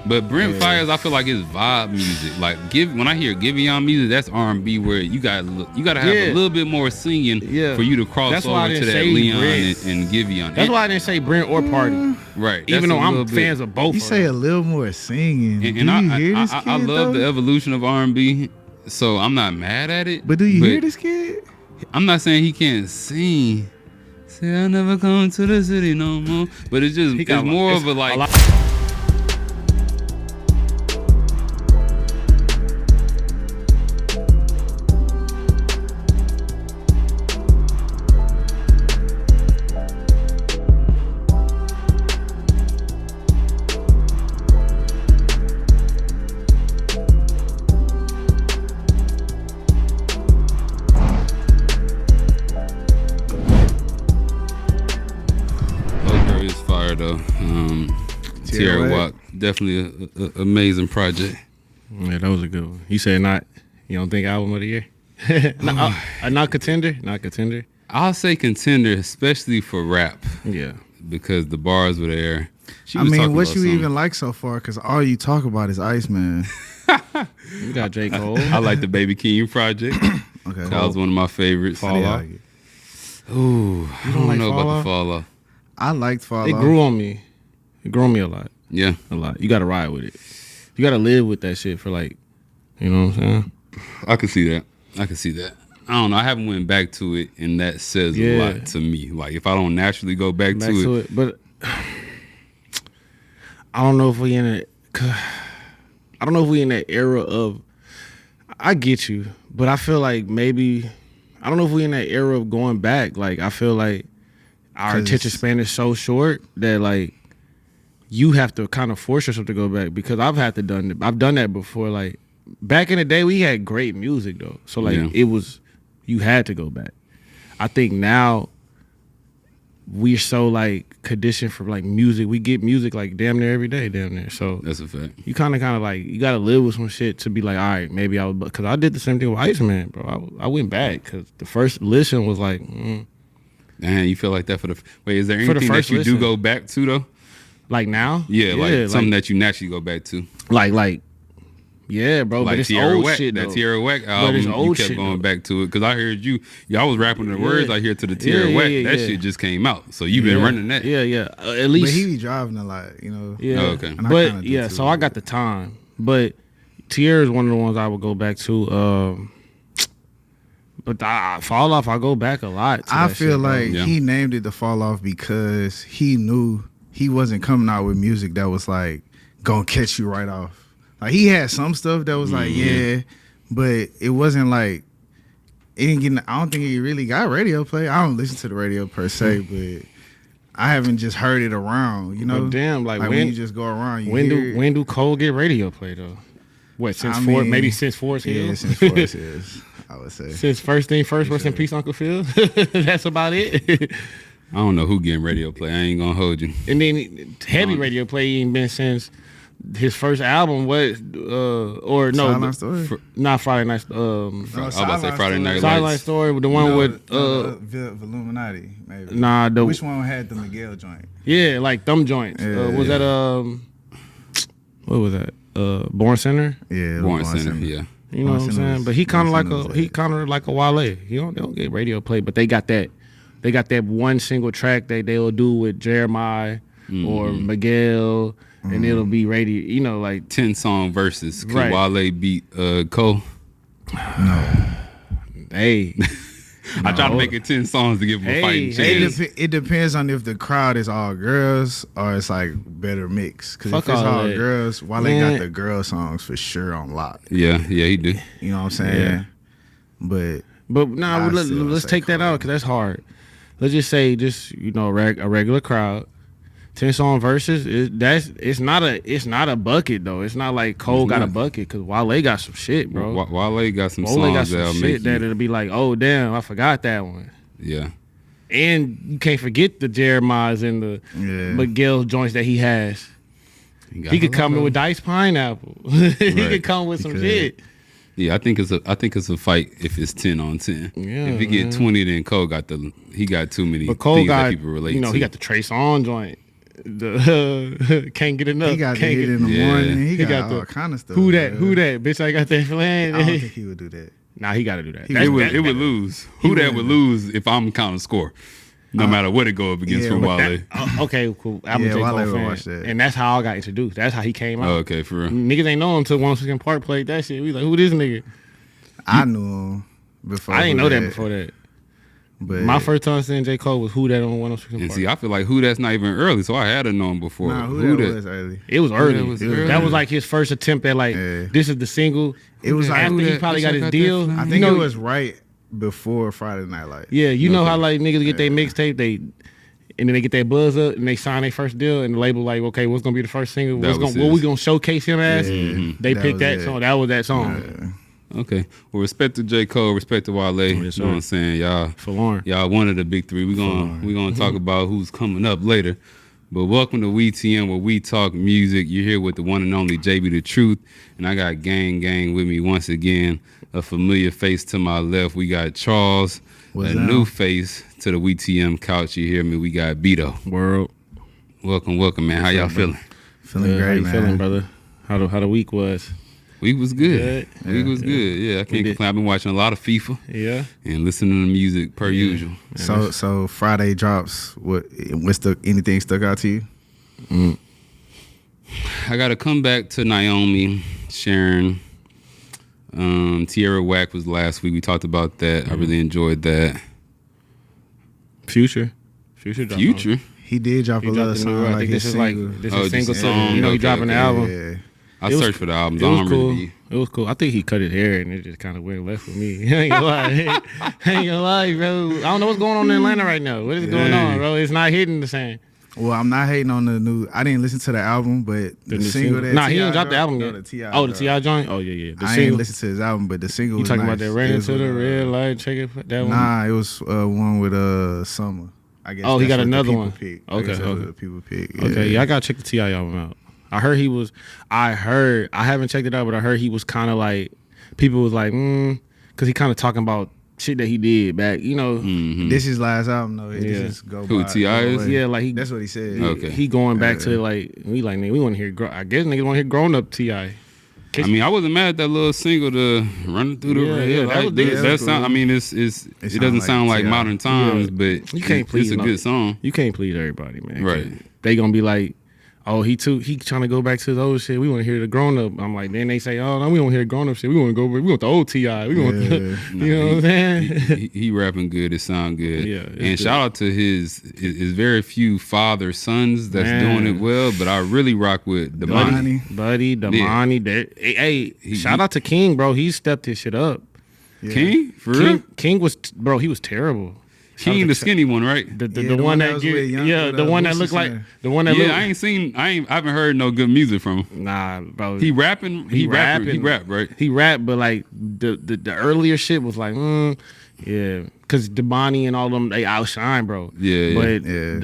But Brent Faiyaz, I feel like it's vibe music. Like when I hear Giveon music, that's R&B where you got to have a little bit more singing for you to cross over to that Leon and Giveon. That's why I didn't say Brent or Party. Right. Even though I'm fans of both. You say a little more singing. And I love the evolution of R&B, so I'm not mad at it. But do you hear this kid? I'm not saying he can't sing. Say I never come to the city no more. But it's just it's more of a like. Tierra Whack, definitely an amazing project. Yeah, that was a good one. You said you don't think album of the year? Not contender? Not contender? I'll say contender, especially for rap. Yeah. Because the bars were there. I mean, what you even like so far? Because all you talk about is Iceman. You got J. Cole. I like the Baby Keem project. Okay. That was one of my favorites. Fall Off. Ooh, I don't know about the Fall Off. I liked Fall Off. It grew on me. It grew on me a lot. Yeah. A lot. You got to ride with it. You got to live with that shit for like, you know what I'm saying? I can see that. I don't know. I haven't went back to it, and that says a lot to me. Like, if I don't naturally go back to it. But I don't know if we in it. I don't know if we in that era of. I get you, but I feel like maybe I don't know if we in that era of going back. Like, I feel like our attention span is so short that like you have to kind of force yourself to go back, because I've done that before. Like back in the day, we had great music though, so like it was, you had to go back. I think now we're so like conditioned for like music. We get music like damn near every day, damn near. So that's a fact. You kind of like you got to live with some shit to be like, all right, maybe I would. Because I did the same thing with Iceman, bro. I went back because the first listen was like. Man, you feel like that for the wait? Is there anything that you do go back to though? Like now? Yeah, like something that you naturally go back to. Like, yeah, bro. Like but it's Tierra old Whack, shit. That Tierra Whack album, you kept going back to it because I heard y'all was rapping the words I hear to the Tierra Whack. That shit just came out, so you've been running that. Yeah. At least, but he be driving a lot, you know. Yeah, okay. But yeah, so I got the time. But Tierra is one of the ones I would go back to. But Fall Off, I go back a lot. I feel like he named it the Fall Off because he knew he wasn't coming out with music that was like gonna catch you right off. Like he had some stuff that was like but it wasn't like it didn't get. I don't think he really got radio play. I don't listen to the radio per se, but I haven't just heard it around. You know, but damn, like when you just go around, when do Cole get radio play though? What since Forest? Maybe since Forest Hill. Yeah, since Forest Hills. I would say. Since first thing first, rest in peace, Uncle Phil. That's about it. I don't know who getting radio play. I ain't gonna hold you. And then heavy radio play ain't been since his first album. What or no? Silent Story? Not Friday Night. I was about to say Friday Night Lights. Silent Story, the one with Illuminati. Maybe. Nah, which one had the Miguel joint? Yeah, like thumb joints. Was that what was that? Born Center. Yeah, Born Center. Yeah. You know what I'm saying? But he kind of like a Wale. They don't get radio play, but they got that one single track that they'll do with Jeremiah or Miguel, and it'll be radio. You know, like 10-song verses. Could Wale beat Cole? No. Hey. I try to make it 10 songs to give him a fighting chance. It depends on if the crowd is all girls or it's like better mix. Because if it's all girls, Wale got the girl songs for sure on lock. Yeah, he do. You know what I'm saying? Yeah. But nah, let's take that out because that's hard. Let's just say a regular crowd. 10-song verses. It's not a bucket though. It's not like Cole got a bucket because Wale got some shit, bro. Wale got some songs that'll be like, oh damn, I forgot that one. Yeah. And you can't forget the Jeremiah's and the Miguel joints that he has. He could come in with diced pineapple. He could come with some shit. Yeah, I think it's a fight if it's 10 on 10. Yeah, if he get 20, then Cole got too many Cole things got, that people relate to. He got the Trey Songz joint. Can't get enough. He got the hit in the morning. He got all kind of stuff. Who that? Bitch, I got that plan. I don't think he would do that. Nah, he got to do that. It would lose. Who that would lose if I'm counting score, no matter what it go up against for Wale. Okay, cool. I'm a J. Cole fan. Watch that. And that's how I got introduced. That's how he came out. Okay, for real. Niggas ain't know him until One Second Park played that shit. We like, who this nigga? I knew him before. I didn't know that before that. But my first time seeing J. Cole was Who That on 106 and see, I feel like Who That's not even early, so I had to know him before. Nah, Who That was early. It was early. That was like his first attempt at this is the single. It was like after he probably got his deal. I think it was right before Friday Night Lights. Yeah, you know how like niggas get their mixtape, and then they get their buzz up and they sign their first deal and the label like, okay, what's gonna be the first single? What we gonna showcase him as? They picked that song. That was that song. Yeah. Okay. Well, respect to J. Cole, respect to Wale. Yes, you know what I'm saying? Y'all one of the big three. We're gonna talk about who's coming up later. But welcome to WeTM, where we talk music. You're here with the one and only JB The Truth. And I got gang with me once again. A familiar face to my left. We got Charles. New face to the WeTM couch. You hear me? We got B Deaux. World. Welcome, man. How y'all feeling? Feeling great, how you man. Feeling, brother? How the week was? Week was good. Week was good. Yeah, I can't complain. I've been watching a lot of FIFA. Yeah. And listening to music per usual. So Friday drops. Anything stuck out to you? I got to come back to Naomi, Sharon. Tierra Whack was last week. We talked about that. I really enjoyed that. Future. He did drop a little song. I think this is a single song. You know, he dropping the album. Yeah. I searched for the albums. I don't cool. really. It was cool. I think he cut his hair and it just kind of went left with me. I ain't gonna lie, bro. I don't know what's going on in Atlanta right now. What is going on, bro? It's not hitting the same. Well, I'm not hating on the new. I didn't listen to the album, but the single that he didn't drop the album yet. The T.I. joint? Oh, yeah. I didn't listen to his album, but the single was nice. You talking about that Ran Into the Red Light? Check it. That one? Nah, it was one with Summer. I guess. Oh, he got another one. Okay. The people pick. Yeah. Okay, yeah, I gotta check the T.I. album out. I haven't checked it out, but I heard he was kind of like, people was like, because he kind of talking about shit that he did back, you know. Mm-hmm. This is last album though. This is Who T.I. is? Yeah, like that's what he said. Okay. He going back to like, we want to hear, I guess niggas want to hear grown up T.I. I mean, I wasn't mad at that little single to Running Through the Red. That sound. I mean, it doesn't sound like modern times, but you can't please. It's a good song. You can't please everybody, man. Right. They gonna be like, oh, he trying to go back to the old shit. We want to hear the grown up. I'm like, then they say, oh no, we don't hear the grown up shit. We want the old T.I. We want, you know what I'm saying? He rapping good. It sound good. Yeah. And good. Shout out to his very few father sons that's doing it well. But I really rock with Damani. Damani. Hey, shout out to King, bro. He stepped his shit up. Yeah. King? For real? King was, bro. He was terrible. King, the skinny one, right? The one that the one that looked like the one that. Yeah, I haven't heard no good music from him. Nah, bro. He rapping. He rap, right? He rap, but like the earlier shit was like, yeah, because Damani and all them they outshine, bro. Yeah, but is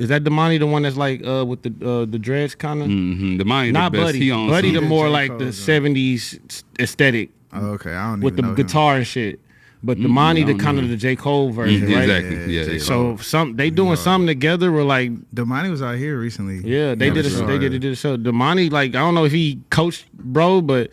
that Damani the one that's like with the dreads kind of? Mm-hmm. Damani, not the best. Buddy. Buddy, the more like the '70s aesthetic. Oh, okay, I don't with even know the guitar and shit. But Damani, the kind of the J. Cole version, right? Exactly. Yeah. So they doing something together. We're like, Damani was out here recently. Yeah, they did a show. Damani, like, I don't know if he coached bro, but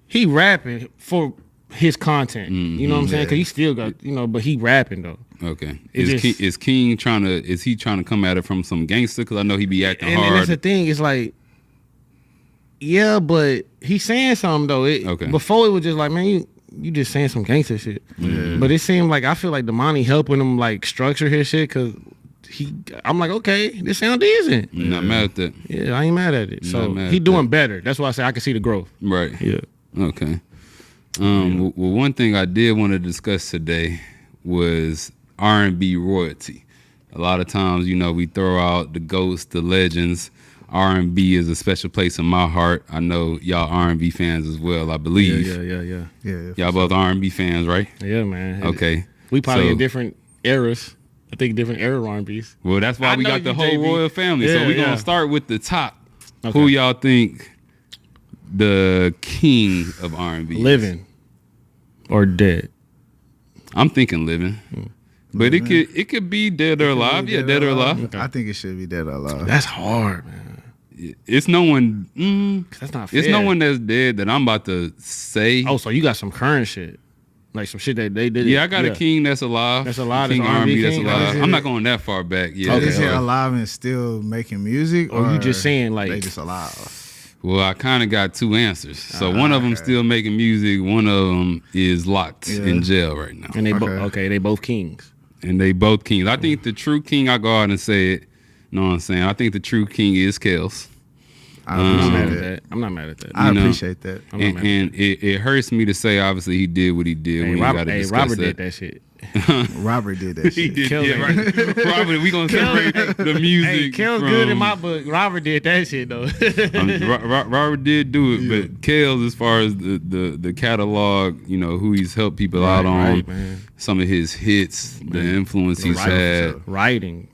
he rapping for his content. You know what I'm saying? Because he still got, but he rapping though. Okay. Is King trying to come at it from some gangster? Because I know he be acting hard. And that's the thing. It's like, yeah, but he's saying something though. Okay. Before it was just like, man, you just saying some gangster shit. Yeah. But it seemed like, I feel like Damani helping him like structure his shit because I'm like, okay, this sound decent. You're not mad at that. Yeah, I ain't mad at it. So he doing better. That's why I say I can see the growth. Right. Yeah. Okay. Well, one thing I did want to discuss today was R&B royalty. A lot of times, we throw out the GOATs, the legends. R&B is a special place in my heart. I know y'all R&B fans as well, I believe. Yeah. Y'all both R&B fans, right? Yeah, man. Okay. We probably in different eras. I think different era R&Bs. Well, that's why we got the whole royal family. Yeah, so we're going to start with the top. Okay. Who y'all think the king of R&B is? Living or dead? I'm thinking living. But it could be Dead or Alive. Yeah, Dead or Alive. Okay. I think it should be Dead or Alive. That's hard, man. It's no one. That's not fair. It's no one that's dead that I'm about to say. Oh, so you got some current shit, like some shit that they did. Yeah, I got a king that's alive. That's alive. King R&B that's king? alive. I'm not going that far back. Yeah. Is he alive and still making music, or you just saying like they just alive? Well, I kind of got two answers. So one of them still making music. One of them is locked in jail right now. And they they both kings. And they both kings. I think the true king, I go out and say it. You know what I'm saying? I think the true king is Kels. I'm not mad at that. I'm not mad at that. I appreciate that. And it hurts me to say, obviously, he did what he did. When Robert did that shit. Robert did that shit. He did, yeah, right. Robert, we gonna separate the music. Hey, Kel's good in my book. Robert did that shit though. Robert did do it, but Kels, as far as the catalog, you know, who he's helped people out on, some of his hits, the influence he's had, writing.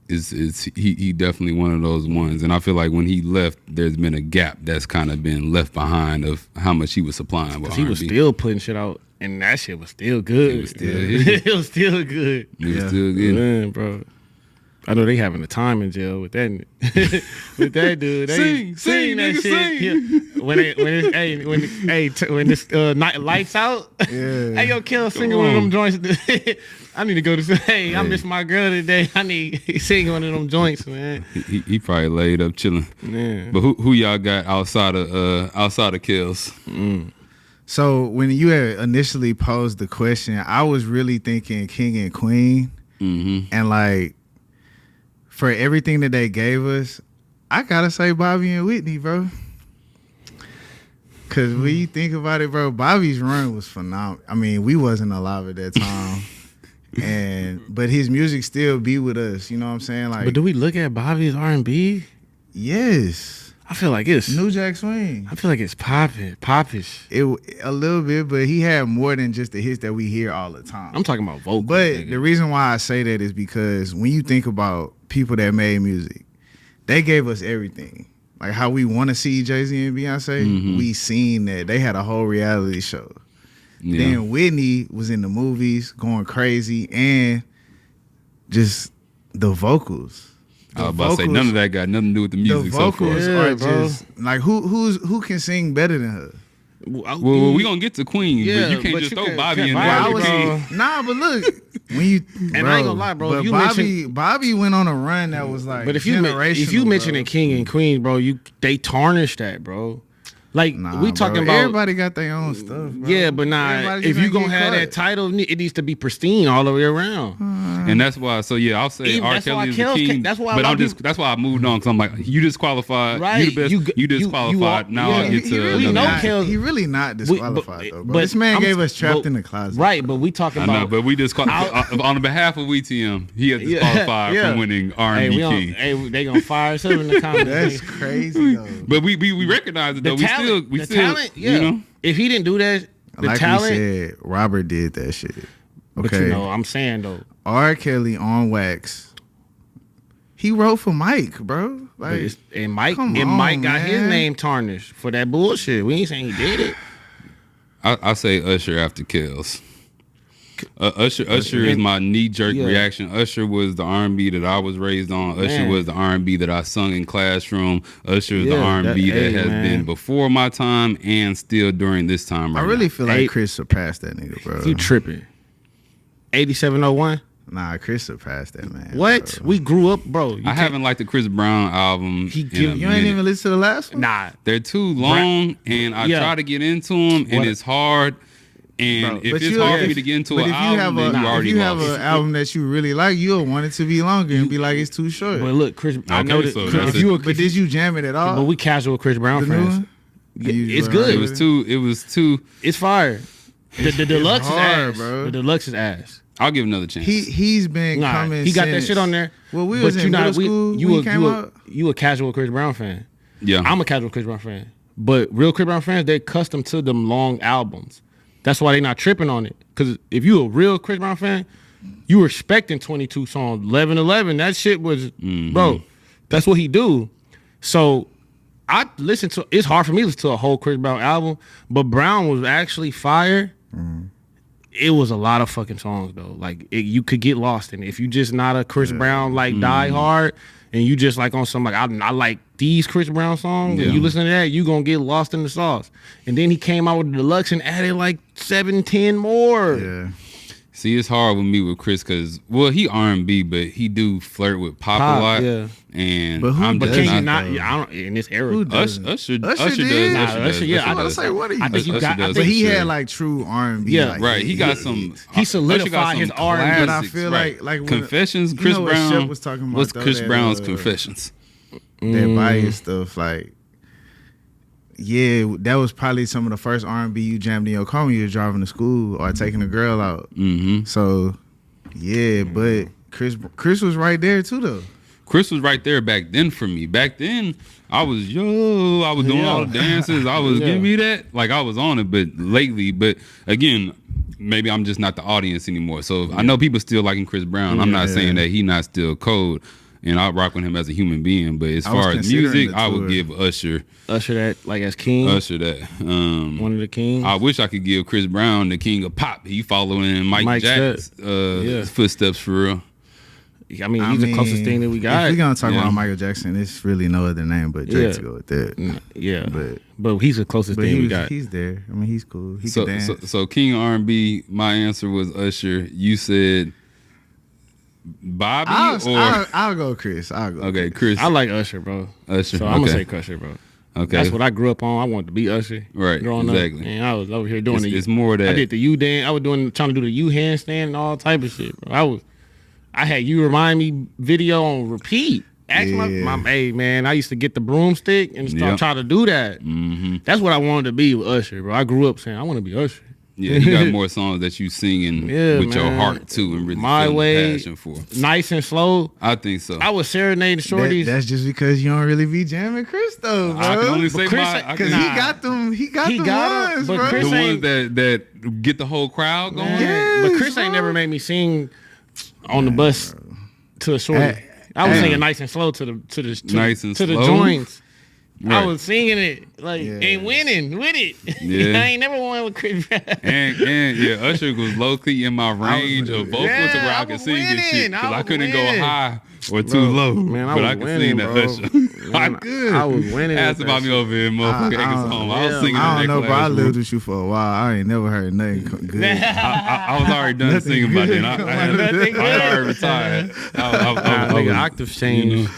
Is he definitely one of those ones. And I feel like when he left, there's been a gap that's kind of been left behind of how much he was supplying with he was still putting shit out, and that shit was still good. It was still it was still good. It was still good. Man, bro. I know they having a time in jail with that with that dude. They sing that shit. Yeah. When this night lights out, hey yo, Kill sing one of them joints. I need to go to. Hey, I miss my girl today. I need sing one of them joints, man. He probably laid up chilling. Yeah. But who y'all got outside of Kills? So when you had initially posed the question, I was really thinking King and Queen, and like. For everything that they gave us, I gotta say Bobby and Whitney, bro. Cause when you think about it, bro, Bobby's run was phenomenal. I mean, we wasn't alive at that time, but his music still be with us. You know what I'm saying? Like, but do we look at Bobby's R&B? Yes. I feel like it's New Jack Swing. I feel like it's popish. It a little bit, but he had more than just the hits that we hear all the time. I'm talking about vocals. But the reason why I say that is because when you think about people that made music, they gave us everything. Like how we want to see Jay-Z and Beyonce, we seen that. They had a whole reality show. Yeah. Then Whitney was in the movies going crazy, and just the vocals. I was about to say none of that got nothing to do with the music. The vocals so far. are just like who can sing better than her? Well, we gonna get to Queen, but you can't just throw Bobby in there. Nah, but look, when you I ain't gonna lie, bro. But Bobby went on a run that was like. But if you mention King and Queen, bro, they tarnished that, bro. Like we talking about everybody got their own stuff. Bro. Yeah, but if you gonna have that title, it needs to be pristine all the way around. And that's why. So yeah, I'll say R. Kelly is the king. That's why I moved on because I'm like, you disqualified. Right. You the best. You disqualified. Now I get to. He really not disqualified though, bro. This man gave us Trapped in the Closet. Right, but we talking about. I know, but we disqualified on behalf of WeTM. He is disqualified from winning R&B king. Hey, they gonna fire us in the comments. That's crazy though. But we recognize it though. We still, talent, you know, if he didn't do that, the like talent. We said, Robert did that shit. Okay, but you know, I'm saying though, R. Kelly on wax. He wrote for Mike, bro. Like, and Mike got his name tarnished for that bullshit. We ain't saying he did it. I say Usher after Kills. Usher is my knee-jerk reaction. Usher was the R&B that I was raised on. Usher was the R&B that I sung in classroom. Usher is the R&B that has been before my time and still during this time. I really feel like Chris surpassed that nigga, bro. You tripping? 8701. Nah, Chris surpassed that man. What? Bro. We grew up, bro. I haven't liked the Chris Brown album. You ain't even listen to the last one? Nah, they're too long, and I try to get into them, and it's hard. And if it's hard for me to get into an album, then you already lost. If you have an album that you really like, you'll want it to be longer and be like, it's too short. But look, Chris, I know that. But did you jam it at all? But we casual Chris Brown fans. It's good. It was too. It's fire. The deluxe is ass, bro. The deluxe is ass. I'll give another chance. He's been coming. He got that shit on there. Well, we was in middle school. You a casual Chris Brown fan. Yeah, I'm a casual Chris Brown fan. But real Chris Brown fans, they custom to them long albums. That's why they not tripping on it. Because if you a real Chris Brown fan, you respecting 22 songs. 11:11, that shit was, bro, that's what he do. So I listen to, it's hard for me to listen to a whole Chris Brown album, but Brown was actually fire. it was a lot of fucking songs though. Like you could get lost in it if you just not a Chris Brown like die hard, and you just like on some like I like these Chris Brown songs. And you listen to that, you gonna get lost in the sauce. And then he came out with the deluxe and added like 7-10 more. Yeah. See, it's hard with me with Chris because, well, he R&B, but he do flirt with pop a lot. Yeah. And But I'm But just can you not. not? Yeah, I don't in this era. Usher Usher does. did? Nah, Usher does. Usher, yeah, Usher I I was does. say, what are you? I think you Usher got. I does. But think he Sure. had like true R&B. Yeah. like, Right, he got some. He Usher solidified got some his R&B. But I classics, feel right. like when, Confessions. you Chris know what Brown. Shep was talking about, What's though, Chris that, Brown's Confessions? that bias stuff, like, yeah, that was probably some of the first R&B you jammed in your car when you were driving to school or taking a girl out. Mm-hmm. So, yeah, but Chris was right there too, though. Chris was right there back then for me. Back then, I was doing all the dances. I was give me that. Like I was on it, but lately, but again, maybe I'm just not the audience anymore. So I know people still liking Chris Brown. I'm not saying that he not still cold, and I rock with him as a human being. But as far as music, I would give Usher that like as king. Usher that. One of the kings. I wish I could give Chris Brown the king of pop. He following Mike Jack's footsteps for real. I mean, he's the closest thing that we got. If we're gonna talk about Michael Jackson, it's really no other name but Drake to go with that. Yeah, but he's the closest thing we got. He's there. I mean, he's cool. He can dance. So King of R&B, my answer was Usher. You said Bobby I'll go Chris. Okay, Chris. I like Usher, bro. Usher. So I'm gonna say Usher, bro. Okay, that's what I grew up on. I wanted to be Usher. Right, growing exactly. up, and I was over here doing it's more that I did the U dance. I was trying to do the U handstand and all type of shit, bro. I had You Remind Me video on repeat. Ask my hey man, I used to get the broomstick and start trying to do that. Mm-hmm. That's what I wanted to be with Usher, bro. I grew up saying I want to be Usher. Yeah, you got more songs that you singing with your heart too, and really My feeling Way, passion for. Nice and Slow. I think so. I was serenading shorties. That's just because you don't really be jamming Chris though, bro. I can only say because he got them. He got them ones, but bro. Chris the ones that get the whole crowd going. Yes, but Chris ain't never made me sing on the bus to a shorty. I was singing Nice and Slow to the joints. Right. I was singing it like and winning with it. Yeah. I ain't never won with Chris Brown. And Usher was low key in my range of vocals to where I could sing this shit because I couldn't go high or too low. Man, but I could sing that Usher. I could. I was winning. Ask about me over here, motherfucker. I was singing. I don't know, bro. I lived with you for a while. I ain't never heard nothing good. I was already done singing by then. I had already retired. Nigga, octave change.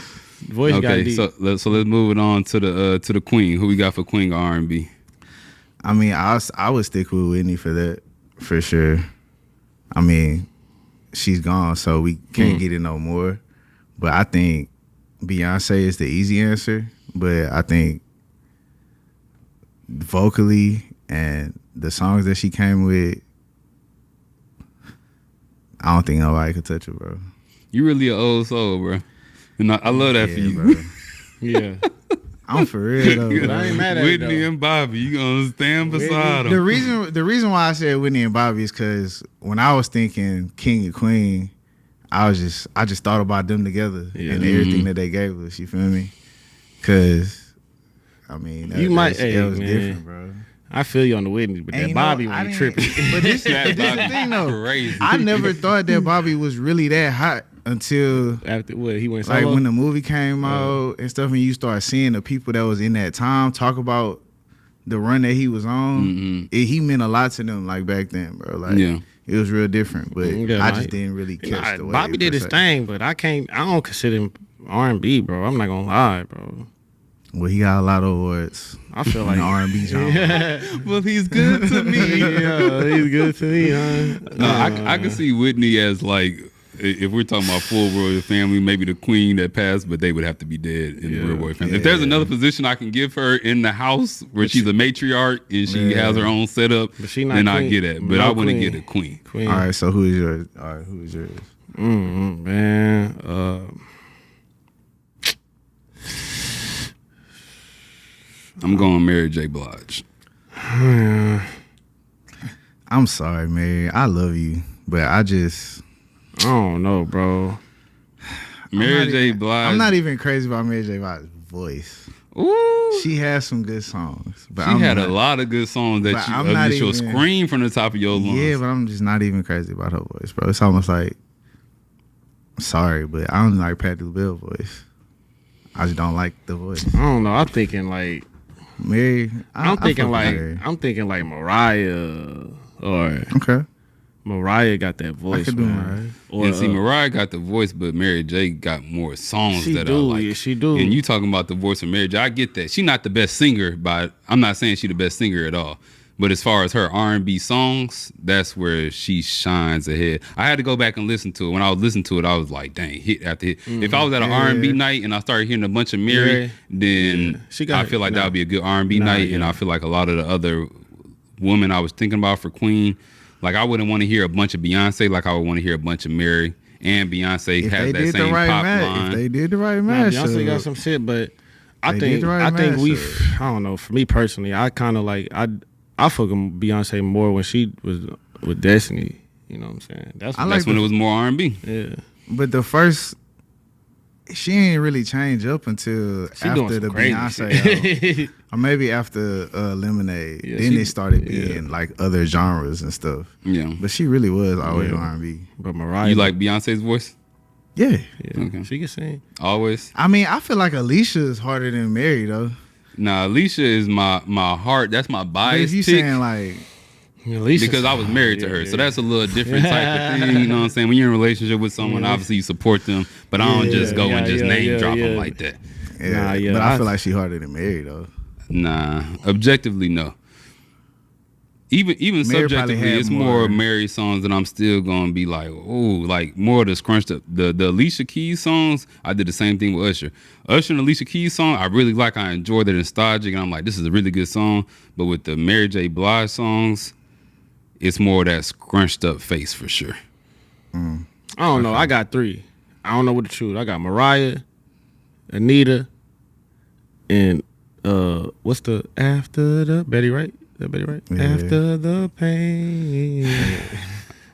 Voice got deep. So let's move it on to the queen. Who we got for Queen of R&B? I mean, I would stick with Whitney for that, for sure. I mean, she's gone, so we can't get it no more. But I think Beyonce is the easy answer. But I think vocally and the songs that she came with, I don't think nobody could touch her, bro. You really an old soul, bro. And I love that for you. Bro. Yeah. I'm for real though. But I ain't mad at Whitney it, and Bobby, you gonna stand beside them. The reason why I said Whitney and Bobby is because when I was thinking King and Queen, I just thought about them together and everything that they gave us. You feel me? Because I mean, that was different, bro. I feel you on the Whitney, but that Bobby when you tripping. But this is the thing though. Crazy. I never thought that Bobby was really that hot until after what he went solo? Like when the movie came out and stuff, and you start seeing the people that was in that time talk about the run that he was on. He meant a lot to them, like back then, bro. Like it was real different, but I just didn't really catch the way Bobby did his thing, but I don't consider him R&B, bro. I'm not gonna lie, bro. Well, he got a lot of awards. I feel like R&B genre. Well, he's good to me. Yeah, he's good to me, huh? No, I can see Whitney as like, if we're talking about full royal family, maybe the queen that passed, but they would have to be dead in the real royal family. If there's another position I can give her in the house where she's a matriarch and she has her own setup, then I get it. But I want to get a queen. All right, so who is yours? All right, who is yours? Man, I'm going Mary J. Blige. I'm sorry, Mary. I love you, but I don't know, bro. Mary J. Blige. I'm not even crazy about Mary J. Blige's voice. Ooh. She has some good songs. But She had a lot of good songs that you'll scream from the top of your lungs. Yeah, but I'm just not even crazy about her voice, bro. It's almost like, sorry, but I don't like Patti LaBelle voice. I just don't like the voice. I don't know. I'm thinking like Mary. I'm thinking like Mariah or Okay. Mariah got that voice. I could do man. Mariah. And see, Mariah got the voice, but Mary J got more songs She that do, I like. yeah, she do. And you talking about the voice of Mary J, I get that. She not the best singer, but I'm not saying she the best singer at all. But as far as her R&B songs, that's where she shines ahead. I had to go back and listen to it. When I was listening to it, I was like, dang, hit after hit. If I was at an R&B night and I started hearing a bunch of Mary, then I feel like that would be a good R&B night. And I feel like a lot of the other women I was thinking about for Queen, like I wouldn't want to hear a bunch of Beyonce like I would want to hear a bunch of Mary. And Beyonce has that same pop line. If they did the right match, Beyonce got some shit, but I think I don't know. For me personally, I kind of like I fuck with Beyonce more when she was with Destiny. You know what I'm saying? That's when it was more R&B. Yeah. But the first, she ain't really change up until after the Beyonce album. Or maybe after Lemonade. Yeah, then it started being like other genres and stuff. Yeah. But she really was always R&B. But Mariah, you like Beyonce's voice? Yeah. Okay. She can sing. Always. I mean, I feel like Alicia is harder than Mary though. Nah, Alicia is my heart. That's my bias. But if you saying like, because I was married to her, so that's a little different type of thing. You know what I'm saying? When you're in a relationship with someone, obviously you support them, but I don't just go and just name drop them like that. Yeah, but I feel like she harder than Mary though. Nah, objectively no. Even subjectively, it's more Mary songs that I'm still gonna be like, oh, like more of the scrunched up. The Alicia Keys songs, I did the same thing with Usher. Usher and Alicia Keys song, I really like. I enjoy the nostalgic, and I'm like, this is a really good song. But with the Mary J. Blige songs, it's more of that scrunched up face for sure. I don't know. I got 3. I don't know what to choose. I got Mariah, Anita, and what's the after the Betty Wright? Is that Betty Wright? Yeah. After the pain.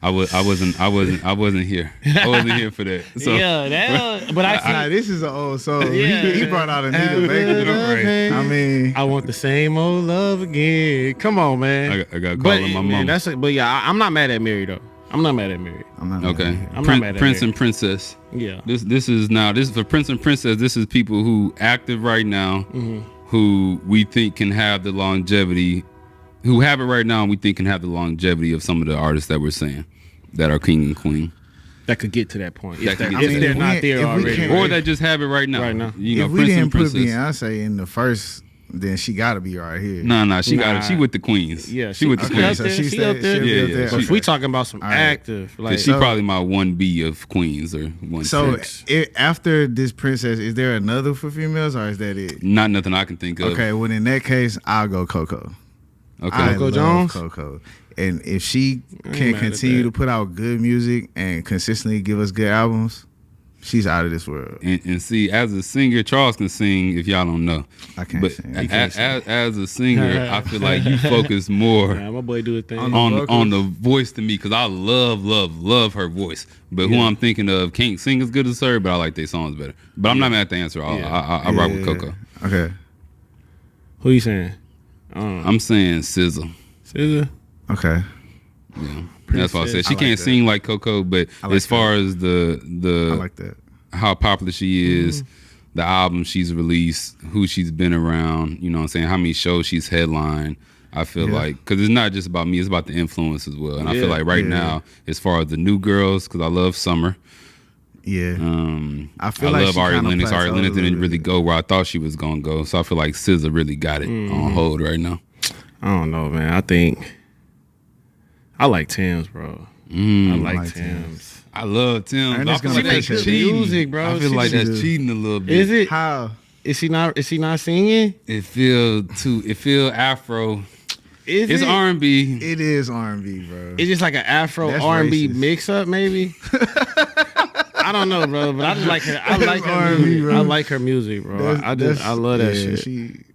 I wasn't here. I wasn't here for that. So. Yeah, but I this is an old song. He brought out Anita Baker. I mean, I want the same old love again. Come on, man. I got calling my mom. But yeah, I'm not mad at Mary though. I'm not mad at Mary. I'm not mad at Prince and Princess. Yeah. This is for Prince and Princess. This is people who active right now, who we think can have the longevity. Who have it right now, and we think can have the longevity of some of the artists that we're saying that are king and queen. That could get to that point. If they're not not there already. Or that just have it right now. Right now. You know, if we didn't put Beyonce in the first, then she got to be right here. Nah, she got it. She with the queens. Yeah, she with the queens. So she up there. Yeah. But if we talking about some active, like she probably my 1B of queens or 1. So after this Princess, is there another for females or is that it? Not nothing I can think of. Okay, well in that case, I'll go Coco. Okay. Coco Jones? Coco. And if she can continue to put out good music and consistently give us good albums, she's out of this world. And see, as a singer, Charles can sing if y'all don't know. I can't sing. As a singer, I feel like you focus more my boy do a thing. on the voice to me because I love her voice. But who I'm thinking of can't sing as good as her, but I like their songs better. But I'm not mad at the answer. I rock with Coco. Okay. Who you saying? I'm saying SZA. SZA? Okay. Yeah. That's why I said she can't sing like Coco, but as far as the I like that. How popular she is, the album she's released, who she's been around, you know what I'm saying, how many shows she's headlined, I feel like, because it's not just about me, it's about the influence as well. And I feel like right now, as far as the new girls, because I love Summer. Yeah. I love Ari Lennox. Ari Lennox didn't really go where I thought she was going to go. So I feel like SZA really got it on hold right now. I don't know, man. I think I like Tems, bro. I like Tems. I love Tems. I feel like that's cheating. Music, bro. I feel like that's cheating a little bit. Is it? How? Is she not singing? It feel Afro. It's it? R&B. It is R&B, bro. It's just like an Afro R&B mix up, maybe. I don't know, bro, but I just like her. I like her music. Bro. I like her music, bro. I love that shit.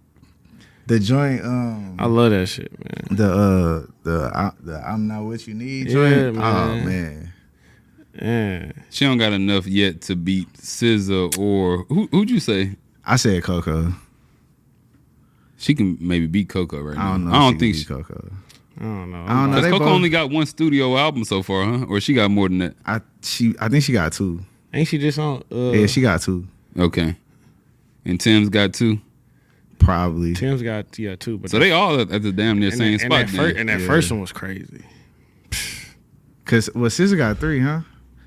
The joint, I love that shit, man. The I'm Not What You Need joint. Man. Oh man. Yeah. She don't got enough yet to beat SZA or who'd you say? I said Coco. She can maybe beat Coco right now. I don't know. I don't think she can beat Coco. I don't know. I don't know. Because They Coco both- only got one studio album so far, huh? Or she got more than that? I think she got 2. Ain't she just on? Yeah, she got 2. Okay. And Tems got 2. Probably. Tim's got 2. But So they all at the damn near same spot. That first one was crazy. Cause SZA got 3, huh?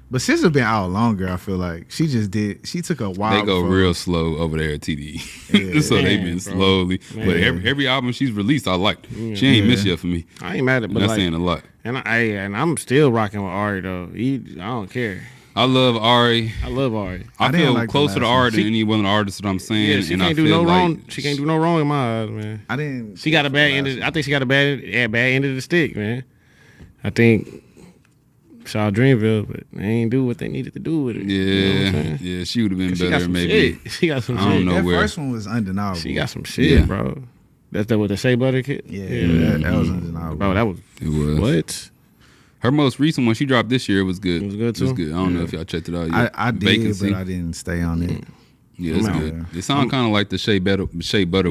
But SZA been out longer. I feel like she took a while. They go before- real slow over there at TDE. Yeah. So they Man, been bro. slowly. Man. But every album she's released, I liked. She ain't missed yet for me. I ain't mad at it, but That's like, saying a lot. and I'm still rocking with Ari though. I don't care. I love Ari. I love Ari. I didn't feel like the closer to last Ari one. than any one of the artists that I'm saying. Yeah, she and I can't do feel no like wrong. She can't do no wrong in my eyes, man. I didn't. She got a bad end. I think she got a bad end of the stick, man. I think Shaw Dreamville, but they ain't do what they needed to do with it. Yeah, You know what I'm saying? yeah, she would have been She got better some maybe. shit. She got some I don't shit. know That where. first one was undeniable. She got some shit, Yeah. bro. That's that with the Shea Butter kid. Yeah, that was undeniable. Bro, that was It was. what? Her most recent one she dropped this year was good. It was good, It was too? good. I don't know if y'all checked it out yet. I did, Vacancy. but I didn't stay on it. Yeah, it's I'm out. good. It sounds kind of like the Shea Butter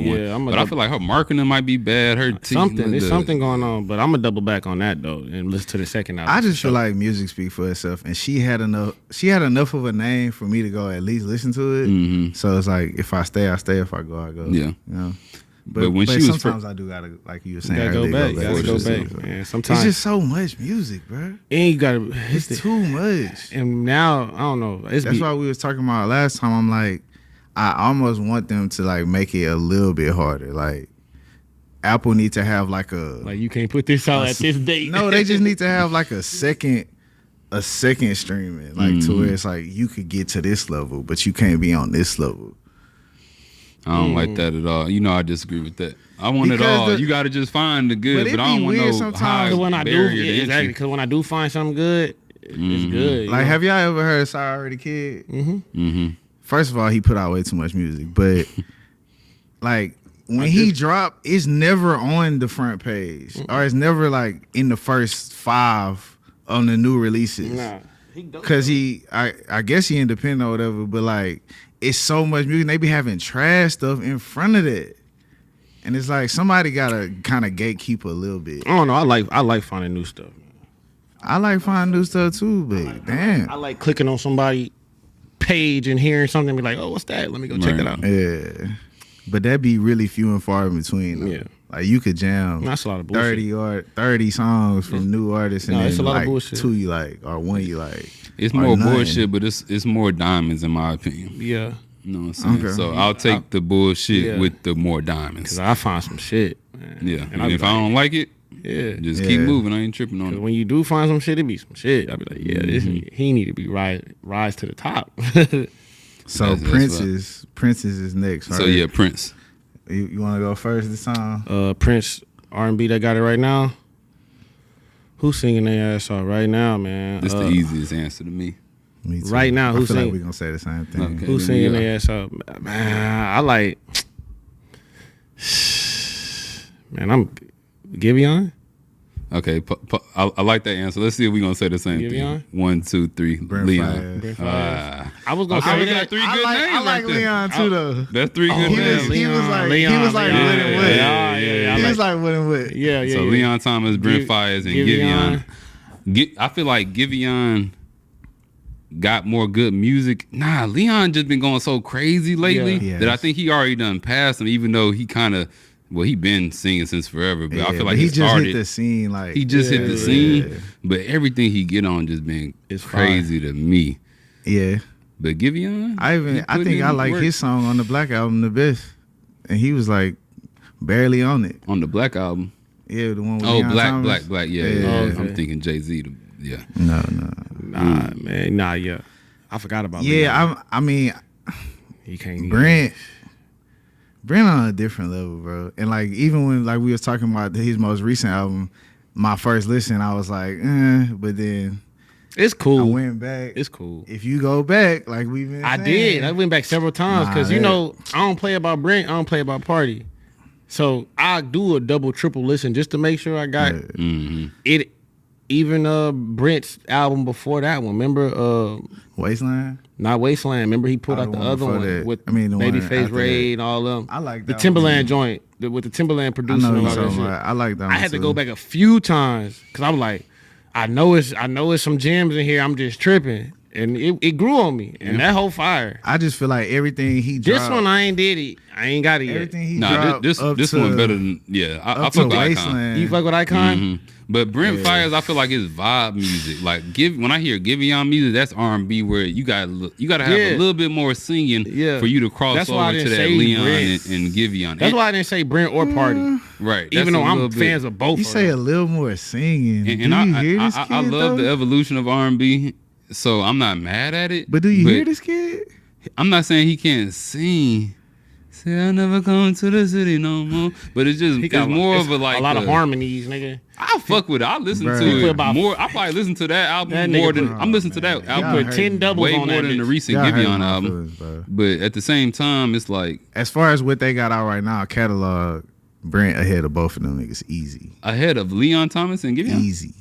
one. Yeah, but I feel like her marketing might be bad. Her There's something going on, but I'm gonna double back on that though and listen to the second album. I just for feel sure. like music speaks for itself, and she had enough. She had enough of a name for me to go at least listen to it. Mhm. So it's like if I stay, I stay. If I go, I go. Yeah. you know. But when she was sometimes I do gotta, like you were you saying, gotta go earlier, back. You gotta go So back, man. Sometimes It's just so much music, bro. and you gotta. It's too much. And now I don't know. That's why we was talking about last time. I'm like, I almost want them to like make it a little bit harder. Like Apple need to have like a like you can't put this out at this date. no, they just need to have like a second streaming, like to where it's like you could get to this level, but you can't be on this level. I don't like that at all. You know, I disagree with that. I want it Because all. You got to just find the good, But it but I be don't want weird no sometimes. high Because when I do, barrier to exactly. entry. Because when I do find something good, it's good. Like, have y'all ever heard "Sorry Already Kid"? Mm-hmm. First of all, he put out way too much music, but like when he dropped, it's never on the front page, or it's never like in the first 5 on the new releases. Nah. Cause I guess he independent or whatever, but like it's so much music. They be having trash stuff in front of that, and it's like somebody gotta kind of gatekeep a little bit. I don't know. I like finding new stuff. I like finding new stuff too, but damn, I like clicking on somebody page and hearing something and be like, oh, what's that? Let me go check that out. yeah. But that be really few and far in between. Though. Yeah. Like you could jam That's a lot of bullshit. 30 songs from new artists, and No, then it's a lot of like bullshit. 2 you like, or 1 you like. It's or more none. bullshit, but it's more diamonds in my opinion. Yeah. You know what I'm saying? Okay. So I'll take the bullshit Yeah. with the more diamonds. Because I find some shit, man. Yeah. And And I be if I don't like it, yeah. just Yeah. keep moving. I ain't tripping on Because it. when you do find some shit, it be some shit. I be like, yeah, this he need to be rise to the top. So That's Prince is next. Right? So yeah, Prince. You want to go first this time? Prince R&B that got it right now. Who's singing their ass off right now, man? That's the easiest answer to me. Me too. right now, I who's feel like sing- we're gonna say the same thing. Okay. Who's then we singing got- their ass off? Man, I like. Man, I'm Giveon. Okay, I like that answer. Let's see if we're gonna say the same Giveon? thing. 1, 2, 3. Brent Leon. Faiyaz. I was gonna Okay, say we that. got 3 good names I like right there. Leon too though. That's 3 good He names. was- he was like Leon, with and with. Yeah, yeah, He I was like with. yeah. So Leon Thomas, Brent Faiyaz, and Giveon. Giveon. I feel like Giveon got more good music. Nah, Leon just been going so crazy lately Yeah. that I Yes. think he already done passed him, even though he kind of, well, he been singing since forever, but I feel like he he just started. hit the scene like He just hit the Yeah. scene, but everything he get on just been It's crazy to me. Yeah. But Giveon, I think I like his song on the Black album the best, and he was like barely on it. on the Black album. Yeah, the one with Oh, Leon Thomas. Black. Yeah, Yeah. yeah. Oh, okay. I'm thinking Jay-Z. Yeah. No. Nah, man. Nah, yeah. I forgot about Leon. Yeah, I mean, He can't. Brent on a different level, bro. And like even when like we was talking about his most recent album, my first listen, I was like, but then It's I cool. went back. It's cool. If you go back, like we've been I saying, did. I went back several times because Nah, you that- know I don't play about Brent. I don't play about Party. So I do a double, triple listen just to make sure I got Mm-hmm. it. even Brent's album before that one. Remember Wasteland. not Wasteland. Remember he put Oh, out the the one other before one that. with I mean, the one Babyface after Ray that. and all them. I like the that Timberland one. joint with the Timberland I producing know and you all that talking shit. about. I like that. I had to go back a few times because I was like, I know it's some gems in here. I'm just tripping, and it grew on me. And that whole fire. I just feel like everything he dropped. This one I ain't did it. I ain't got it yet. Everything he Nah, dropped. this up this to, one better than I up fuck to with Icon. Wasteland. You fuck with Icon? Mm-hmm. But Brent Faiyaz, I feel like it's vibe music. Like when I hear Giveon music, that's R&B where you got to have a little bit more singing for you to cross That's why I over to didn't that say Leon Brent. and Giveon. That's why I didn't say Brent or Party. Right. Even though I'm fans of both. You say a little more singing. And do you hear this I kid, love though? the evolution of R&B, so I'm not mad at it. But do you hear this kid? I'm not saying he can't sing. Say I never come to the city no more. But it's just it's more of a lot of harmonies, nigga. I fuck with it. I listen Bruh. to it about- more. I probably listen to that album That more nigga than put- I'm listening to that Y'all album hurt 10 me. doubles way on more that than the bitch. recent Y'all hurt Giveon my album. feelings, bro. But at the same time, it's like As far as what they got out right now, catalog, Brent ahead of both of them niggas, easy. ahead of Leon Thomas and Giveon. Easy.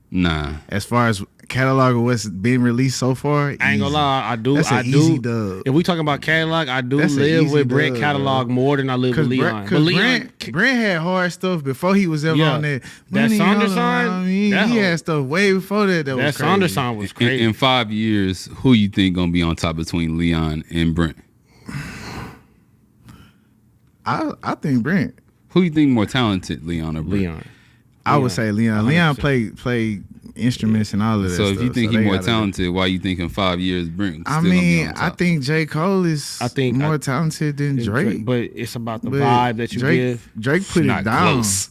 Nah, As far as catalog of what's been released so far, I ain't gonna easy. lie, I do. That's an I do. easy dub. If we talking about catalog, I do That's an live easy with Brent dub, catalog bro. more than I live with Leon. Because Brent had hard stuff before he was ever on that. That Money Sonder all sign, around me. that He whole- had stuff way before that. That That was Sonder crazy. song was in, crazy. in 5 years, who you think gonna be on top between Leon and Brent? I think Brent. Who you think more talented, Leon or Brent? Leon. I would say Leon. 100%. Leon played instruments and all of that. So if stuff, you think they he's more gotta- talented, why you think in 5 years Brent? I still gonna be mean, on I top? think J. Cole is more talented than Drake. But it's about the But vibe that you give. Drake put Not it down. close.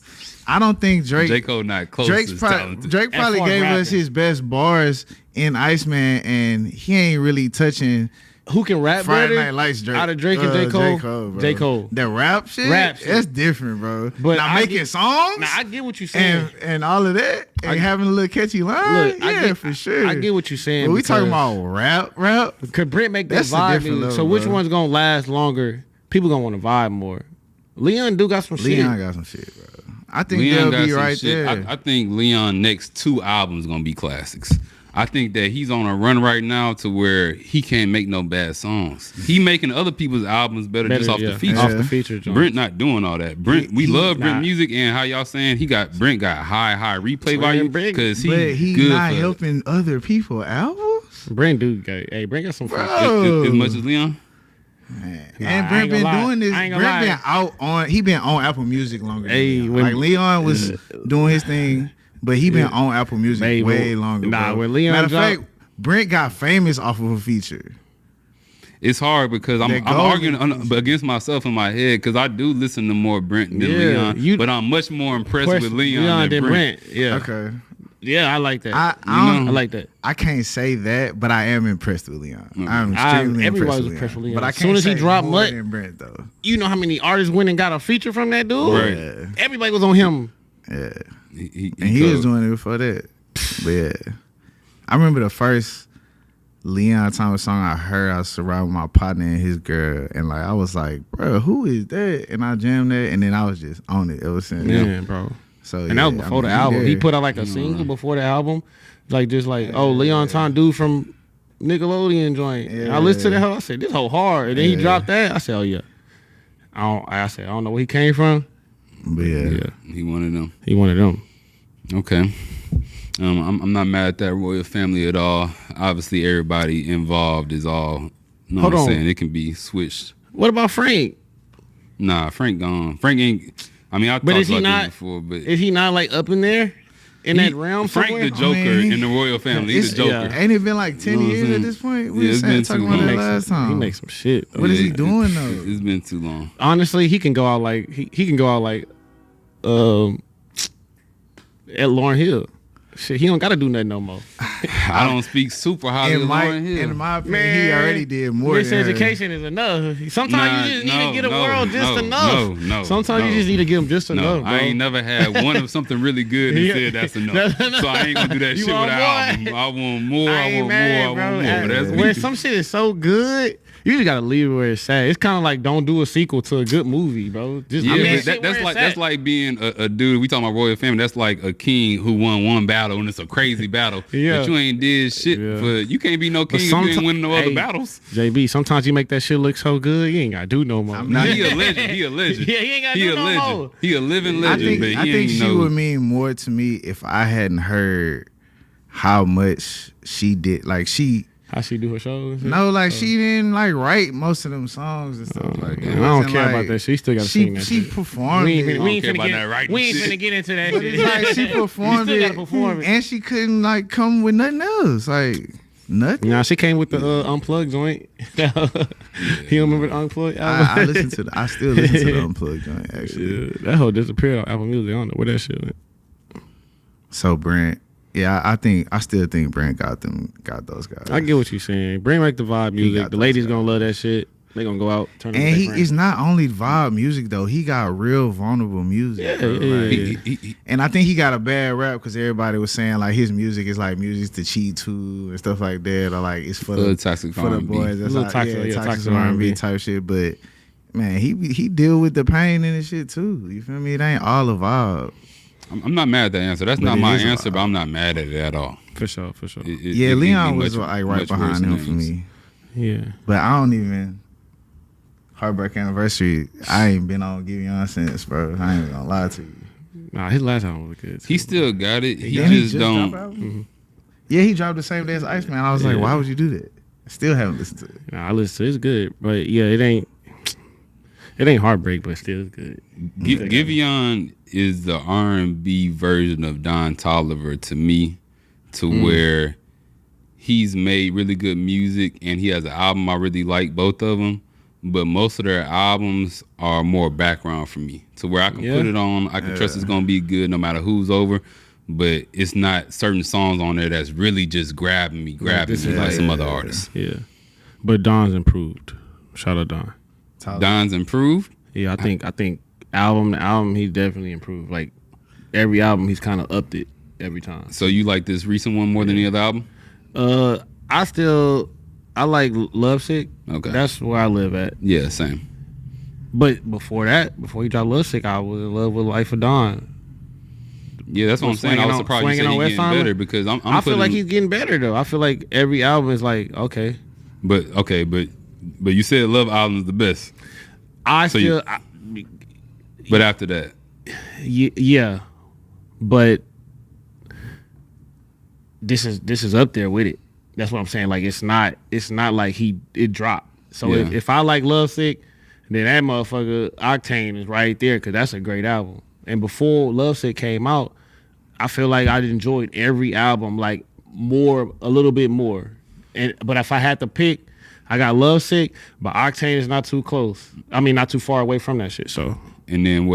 I don't think Drake. J. Cole not close Drake as talented. probably far as gave us rapping. his best bars in Iceman, and he ain't really touching Who can rap Friday better? Night Lights. Drake Out of Drake and J. Cole? bro. J. Cole. The rap shit, that's different, bro. But now I making get- songs, Now I get what you're saying. and all of that, and having a little catchy line, Look, yeah, for sure. I get what you're saying. But we talking because- about rap. Could Brent make that That's a vibe different music? level, So which bro. one's gonna last longer? People gonna want to vibe more. Leon do got some Leon shit. got some shit, bro. I think Leon got they'll be some right shit. there. I think Leon next 2 albums gonna be classics. I think that he's on a run right now to where he can't make no bad songs. He making other people's albums better just off the feature. Off the feature. Brent not doing all that. Brent, we love Brent nah. music, and how y'all saying Brent got high replay value Brent- because but he's he good not for helping other people albums. Brent do. Hey, Brent got some. Bro. as much as Leon. Man. Nah, And I Brent ain't been gonna lie. doing this. I ain't gonna Brent lie. been out on. He been on Apple Music longer. Hey, than when- Leon. Like Leon was doing his thing, but he been on Apple Music Maybe. way longer. Nah, bro. when Leon matter of dropped- fact, Brent got famous off of a feature. It's hard because I'm That goes arguing with- against myself in my head because I do listen to more Brent than Yeah, Leon, but I'm much more impressed with Leon than Brent. Yeah. Okay, Yeah, I like that. I I don't. like that. I can't say that, but I am impressed with Leon. I'm I'm- extremely everybody's impressed impressed with Leon. But I As can't soon as he say dropped more Mutt- than Brent though. You know how many artists went and got a feature from that dude? Right. Yeah, Everybody was on him. yeah. He And he was cold. doing it before that. But yeah. I remember the first Leon Thomas song I heard, I was surrounded with my partner and his girl. And like I was like, bro, who is that? And I jammed that and then I was just on it ever since. Yeah, bro. So And that was before the album. He put out like a single before the album. Like just like, oh, Leon Tom dude from Nickelodeon joint. And I listened to that whole, I said, this whole hard. And then he dropped that. I said, oh yeah. I don't know where he came from. But yeah. He one of them. He one of them. Okay. I'm not mad at that royal family at all. Obviously, everybody involved is all. You know Hold what I'm on. saying? It can be switched. What about Frank? Nah, Frank gone. Frank ain't. I mean, I But talked is he about not? this before, but Is he not like up in there? In that realm Frank somewhere? the Joker I mean, in the royal family. He's the Joker. Ain't it been like 10 You know what I'm years saying? at this point? We Yeah, were it's saying, been talking too about long. that last time. He makes some shit. What is he doing though? It's been too long. Honestly, he can go out like he can go out like at Lauryn Hill. Shit, he don't gotta do nothing no more. I don't speak super highly of Lauryn Hill. In my opinion, he already did more This than her. education is enough. Sometimes Nah, you just need no, to get a no, world just no, enough. no, Sometimes no. you just need to give them just No, enough, bro. I ain't never had one of something really good and Yeah. said that's enough. No. So I ain't gonna do that You shit with want an more? album. I want more. I ain't want mad, more. bro. I want more. But that's When me. some shit is so good, You just gotta leave it where it's at. It's kind of like don't do a sequel to a good movie, bro. Just that's like being a dude. We talking about royal family. That's like a king who won one battle and it's a crazy battle. Yeah. But you ain't did shit. But you can't be no king if you ain't winning no other battles. JB, sometimes you make that shit look so good, you ain't gotta do no more. He a legend. He a legend. Yeah, he ain't gotta do no more. He a living legend. I think she would mean more to me if I hadn't heard how much she did. Like how she do her shows? No, like she didn't like write most of them songs and stuff like that. I don't care about that. She still got to sing that. She performed it. We ain't finna get into that. But it's like she performed it, and she couldn't like come with nothing else. Like nothing. Nah, she came with the Unplugged joint. You don't remember the Unplugged album? I still listen to the Unplugged joint. Actually, yeah, that whole disappeared on Apple Music. I don't know where that shit went. So Brent. Yeah, I still think Brent got those guys. I get what you're saying. Bring back the vibe music. The ladies gonna love that shit. They gonna go out. Turn and it's not only vibe music though. He got real vulnerable music. Yeah. And I think he got a bad rap because everybody was saying like his music is like music to cheat to and stuff like that, or like it's for the toxic for the boys. That's like, toxic R&B type shit. But man, he deal with the pain and the shit too. You feel me? It ain't all a vibe. I'm not mad at that answer. That's not my answer, but I'm not mad at it at all. For sure. Leon was like right behind him for me. Yeah. But I don't even Heartbreak Anniversary. I ain't been on Giveon since, bro. I ain't gonna lie to you. Nah, his last album was good too. He still got it. He just don't. Mm-hmm. Yeah, he dropped the same day as Iceman. I was like, why would you do that? I still haven't listened to it. Nah, I listen to it. It's good, but yeah, it ain't Heartbreak, but still it's good. Giveon is the R&B version of Don Toliver to me, where he's made really good music and he has an album I really like, both of them, but most of their albums are more background for me, to where I can put it on, I can trust it's gonna be good no matter who's over, but it's not certain songs on there that's really just grabbing me like some other artists. Yeah, but Don's improved. Shout out Don. Don's improved. Yeah, I think album he definitely improved. Like every album he's kind of upped it every time. So you like this recent one more than the other album? I like Lovesick. Okay, that's where I live at. Yeah, same. But before he dropped Lovesick, I was in love with Life of Dawn. Yeah, that's what I'm saying. I was surprised you said he's getting better because I feel like he's getting better though. I feel like every album is like okay. But you said Love album is the best. But after that, yeah, but this is up there with it. That's what I'm saying. Like it's not like it dropped. So if I like Lovesick, then that motherfucker Octane is right there because that's a great album. And before Lovesick came out, I feel like I enjoyed every album like a little bit more. But if I had to pick, I got Lovesick, but Octane is not too close. I mean, not too far away from that shit. So. And then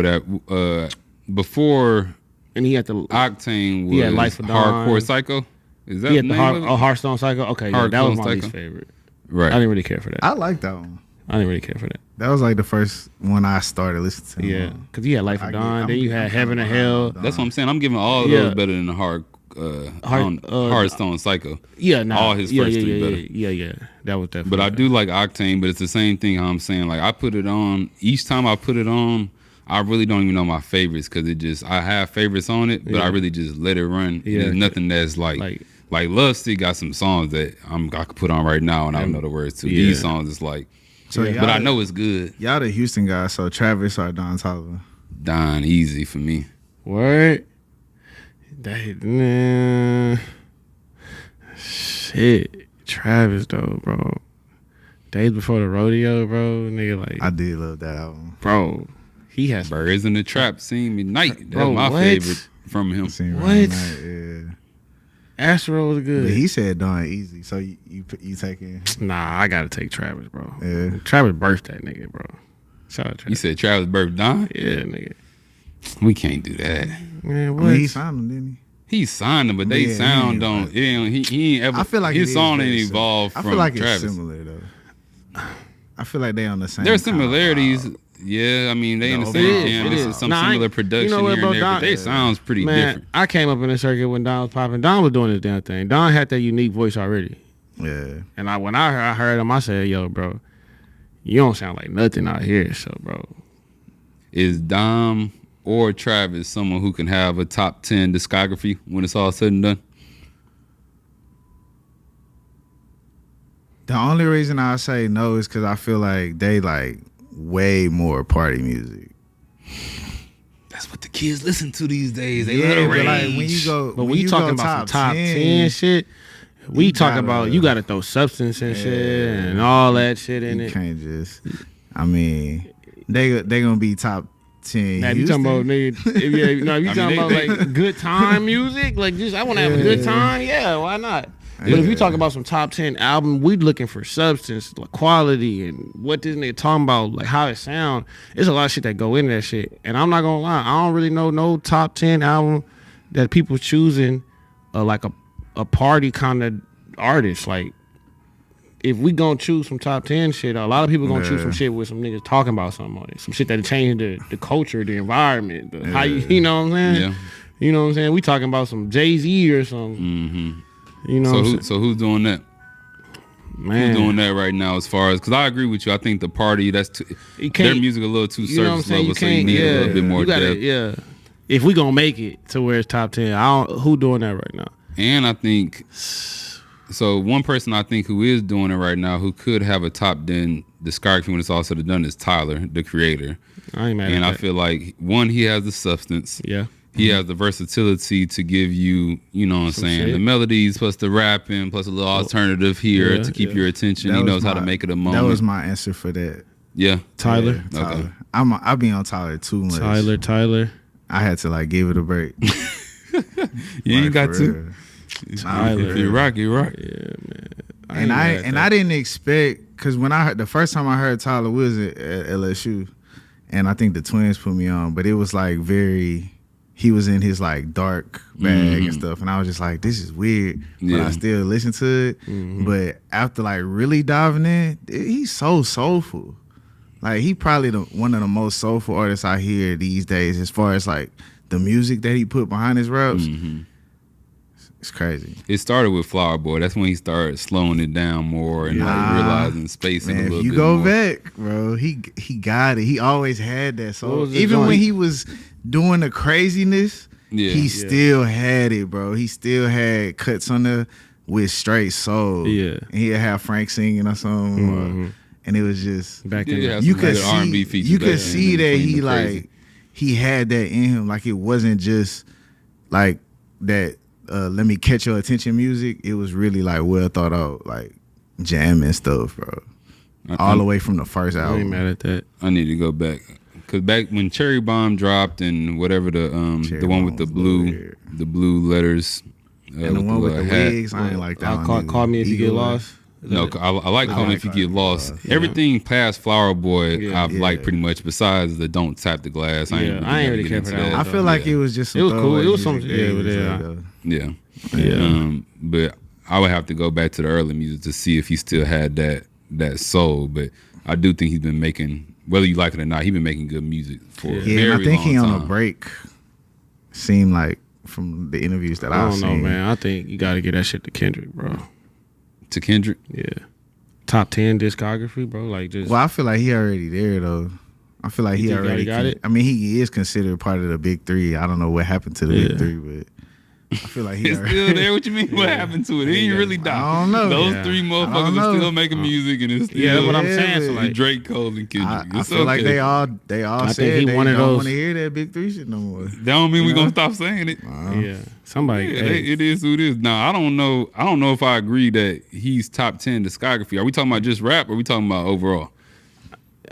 before, and he had the Octane was Life of Dawn. Hardcore Psycho. Is that the name of it? Hearthstone Psycho? Okay, yeah, that was my least favorite. Right. I didn't really care for that. I like that one. I didn't really care for that. That was like the first one I started listening to. Yeah, because you had Life of Dawn, then you had Heaven and Hell. That's what I'm saying. I'm giving all of those better than the Hearthstone Psycho. Yeah, all his first three better. Yeah. That was definitely. But I do like Octane, but it's the same thing. How I'm saying, like I put it on each time I put it on. I really don't even know my favorites because I have favorites on it, but I really just let it run. Yeah, there's nothing that's like Lovesick got some songs that I could put on right now and I don't know the words to. Yeah. These songs is like, but I know it's good. Y'all the Houston guys, so Travis or Don Toliver? Don, easy for me. Word. Shit. Travis though, bro. Days Before the Rodeo, bro. Nigga, like I did love that album, bro. He has Birds in the Trap, Seen Me Night. That's bro, my favorite from him. Yeah. Astro was good. But he said Don easy, so you taking? Nah, I gotta take Travis, bro. Yeah. Travis birthed that nigga, bro. Shout out Travis. You said Travis birthed Don? Yeah, nigga. We can't do that. Man, what? I mean, he signed him, didn't he? He signed them, but they sound don't. He ain't ever. I feel like his song ain't evolved from Travis. I feel like it's similar though. I feel like they on the same. There's similarities. Yeah, I mean they in the same jam. This is some similar production here and there, but they sounds pretty different. I came up in the circuit when Don was popping. Don was doing his damn thing. Don had that unique voice already. Yeah. And when I heard him, I said, "Yo, bro, you don't sound like nothing out here. So, bro, Is Dom or Travis someone who can have a top 10 discography when it's all said and done? The only reason I say no is because I feel like they like way more party music. That's what the kids listen to these days. They Yeah, let it but like rage. when you go, but when you talking about some top 10 shit, we talking about you got to throw substance and shit and all that shit in you it. can't just. I mean, they gonna be top 10. Now, if you talking about nigga, if you talking about like good time music, like just I want to have a good time, yeah, why not? But if you talk about some top 10 album, we looking for substance, like quality, and what this nigga talking about, like how it sound. There's a lot of shit that go into that shit, and I'm not gonna lie, I don't really know no top 10 album that people choosing like a party kind of artist. Like if we gonna choose some top 10 shit, a lot of people gonna choose some shit with some niggas talking about something on it, some shit that changed the culture, the environment, how you know what I'm saying? Yeah. You know what I'm saying? We talking about some Jay-Z or something. Mm-hmm. You know, So who's doing that? man, Who's doing that right now? As far as, because I agree with you, I think the party their music a little too you know what I'm surface saying? level, so you need a little bit more depth. Yeah, if we gonna make it to where it's top 10, who doing that right now? And I think so. One person I think who is doing it right now, who could have a top 10 discography when it's all said and done, is Tyler, the creator. I ain't mad And at I that. feel like one, he has the substance. Yeah. He has the versatility to give you, you know what I'm saying, shit. the melodies plus the rapping plus a little alternative here Yeah, to keep yeah. your attention. That He was knows how to make it a moment. That was my answer for that. Yeah. Tyler. Yeah, Tyler. Okay. I be on Tyler too much. Tyler. I had to like give it a break. You ain't got for to. real. Tyler. If you rock, you rock. Yeah, man. And I didn't expect, because when I heard the first time I heard Tyler was at LSU, and I think the Twins put me on, but it was like he was in his like dark bag and stuff, and I was just like, this is weird, but Yeah. I still listen to it. But after like really diving in, he's so soulful. Like he probably one of the most soulful artists I hear these days, as far as like the music that he put behind his raps. It's crazy. It started with Flower Boy. That's when he started slowing it down more and like realizing spacing a Man, little if you bit go more. back, bro, he got it. He always had that What soul. was the Even when joint? he was doing the craziness, Yeah. he still had it, bro. He still had cuts on the with straight soul. Yeah. And he'd have Frank singing or something. And it was just Back Yeah, in yeah, the you some could good R&B features you back could then see in that between he the crazy. like he had that in him. Like it wasn't just like that let me catch your attention music. It was really like well thought out, like jamming stuff, bro. All the way from the first I ain't album. mad at that. I need to go back. Cause back when Cherry Bomb dropped and whatever the one with the Bomb was blue weird. letters And the one with the hat. wigs, I ain't like that one. Call either. me if you get Eagle lost. No, I like Call Me If You Call Me Get If Lost. You Get Everything past Flower Boy, Yeah. I've liked pretty much. Besides the Don't Tap the Glass, I ain't really care get for into that I one. feel like it was just some It was cool. throwaway It was some- music yeah, but days yeah. later. Yeah. But I would have to go back to the early music to see if he still had that soul. But I do think he's been making, whether you like it or not, he's been making good music for a Yeah, very and I think long he time. on a break. Seemed like from the interviews that I I've don't know, seen. man. I think you got to get that shit to Kendrick, bro. To Kendrick? Yeah. Top 10 discography, bro. Like just. Well, I feel like he already there though. I feel like You he think already he got it? I mean, he is considered part of the big three. I don't know what happened to the Yeah. big three, but I feel like he It's already still there. What you mean? What happened to it? He ain't really died. I don't know. Those Yeah. three I motherfuckers don't are know. still making music, and it's still Yeah, that's what I'm Yeah, saying. So but- like, Drake, Cole, and Kendrick. I It's feel like okay. they all I said think he they one of don't those- want to hear that big three shit no more. That don't mean we're gonna stop saying it. yeah, somebody. Yeah, hey, it is who it is. Now I don't know if I agree that he's top 10 discography. Are we talking about just rap or are we talking about overall?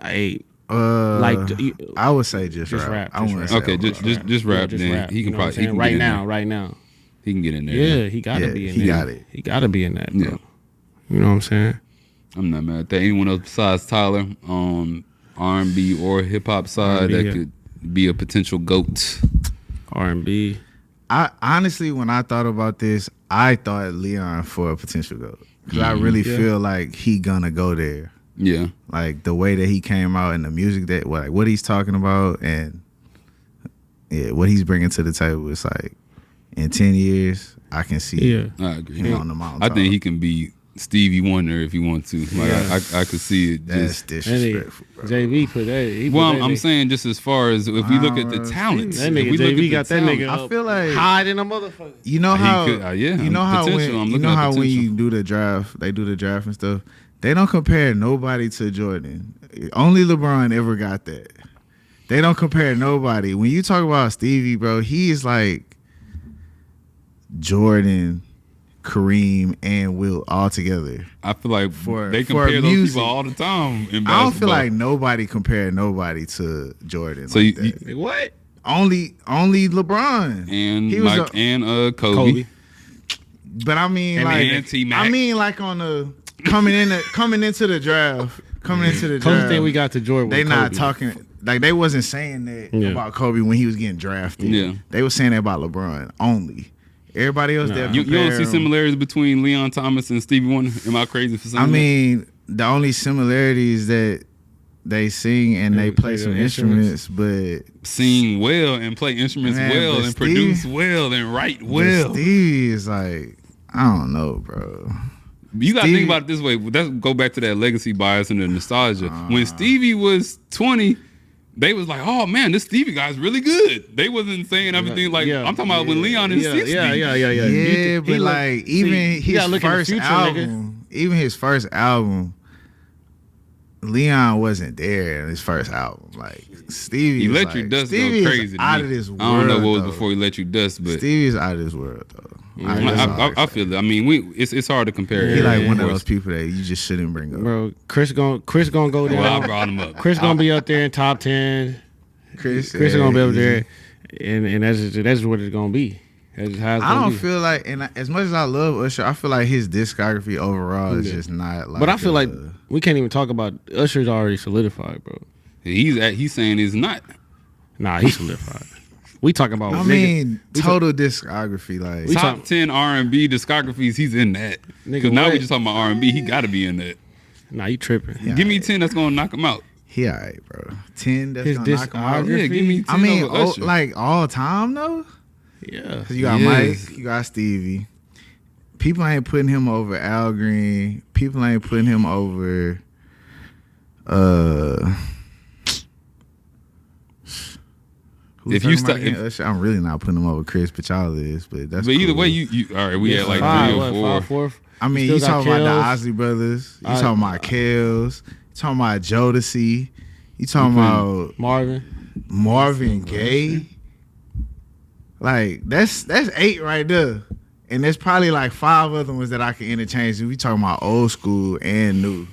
hey, Like Like, I would say just just rap. rap, I just wouldn't rap. say Okay, overall. just rap. just Then rap. he You can know what I'm probably he saying? can right get in now, there. right now. He can get in there. Yeah, he gotta Yeah, be in he there. got it. He gotta be in that, bro. Yeah. You know what I'm saying? I'm not mad at that. Anyone else besides Tyler on R&B or hip hop side R&B, that yeah. could be a potential GOAT? R&B. I honestly, when I thought about this, I thought Leon for a potential goat because I really feel like he gonna go there. Yeah. Like the way that he came out and the music that what he's talking about and what he's bringing to the table is like in 10 years I can see Yeah. I agree. him on the mountain. I think he can be Stevie Wonder if you want to. Like I could see it. That's Just disrespectful, bro. JB put that. well, I'm saying just as far as if we look at the talents, that if nigga we look JB at got the that talent, nigga. I feel like hiding a motherfucker. you know how you know how potential. when I'm looking at when potential. you do the draft, they do the draft and stuff. They don't compare nobody to Jordan. Only LeBron ever got that. They don't compare nobody. When you talk about Stevie, bro, he is like Jordan, Kareem, and Will all together. I feel like For they compare those music. people all the time in basketball. I don't feel like nobody compared nobody to Jordan. So like you- that. What? only LeBron and he was Mike and Kobe. Kobe. But I mean, And like T-Mac. I mean, like on the coming into the draft, Closest thing we got to Jordan was they not Kobe. talking like they wasn't saying that Yeah. about Kobe when he was getting drafted. Yeah. They were saying that about LeBron only. Everybody else that You don't see similarities between Leon Thomas and Stevie Wonder? Am I crazy for saying I that? mean, the only similarity is that they sing and they play the some instruments, but Sing well and play instruments Man, well but and Steve- produce well and write well. Stevie is like, I don't know, bro. You got to Stevie- think about it this way. Let's go back to that legacy bias and the nostalgia. Uh-huh. When Stevie was 20, they was like, "Oh man, this Stevie guy's really good." They wasn't saying everything like Yeah. I'm talking about when Leon is 60. Yeah. Yeah, but like even you gotta his look in the first future, album, even his first album, Leon wasn't there in his first album. Like Stevie, is Electric like, Dust Stevie go is crazy. to out me. of this world. I don't know what was though. before Electric Dust, but Stevie is out of this world though. I feel it. I mean, it's hard to compare. He like one of course. those people that you just shouldn't bring up. Bro, Chris gonna go down. Well, I brought him up. Chris gonna be up there in top 10. Chris Chris is gonna be up there, and that's what it's gonna be. That's how it's I gonna don't be. feel like, and as much as I love Usher, I feel like his discography overall is just not like. But I feel like we can't even talk about Usher's already solidified, bro. He's saying it's not. Nah, he's solidified. We talking about. I nigga, mean, total discography, like We Top talk- 10 R&B discographies, he's in that. Nigga, Because now what? we just talking about R&B, he got to be in that. Nah, you tripping. Yeah. Give me 10 that's going to knock him out. he alright, bro. 10 that's His gonna knock him out. discography? Yeah, give me 10 I mean, over Usher. like all time though. Yeah. 'Cause you got Yes. Mike, you got Stevie. People ain't putting him over Al Green. People ain't putting him over. Who's If you talking about sta- again? Usher? I'm really not putting him over Chris, but y'all is. But that's. But either cool. way, you all right, we had like Five, 3 what, or 4. five, fourth? I mean, Still you got talking about the Kells. Osley brothers. You I- talking about Kells. You talking about Jodeci. You talking about Marvin. Marvin Gaye. Like that's 8 right there, and there's probably like 5 other ones that I can interchange. We talking about old school and new.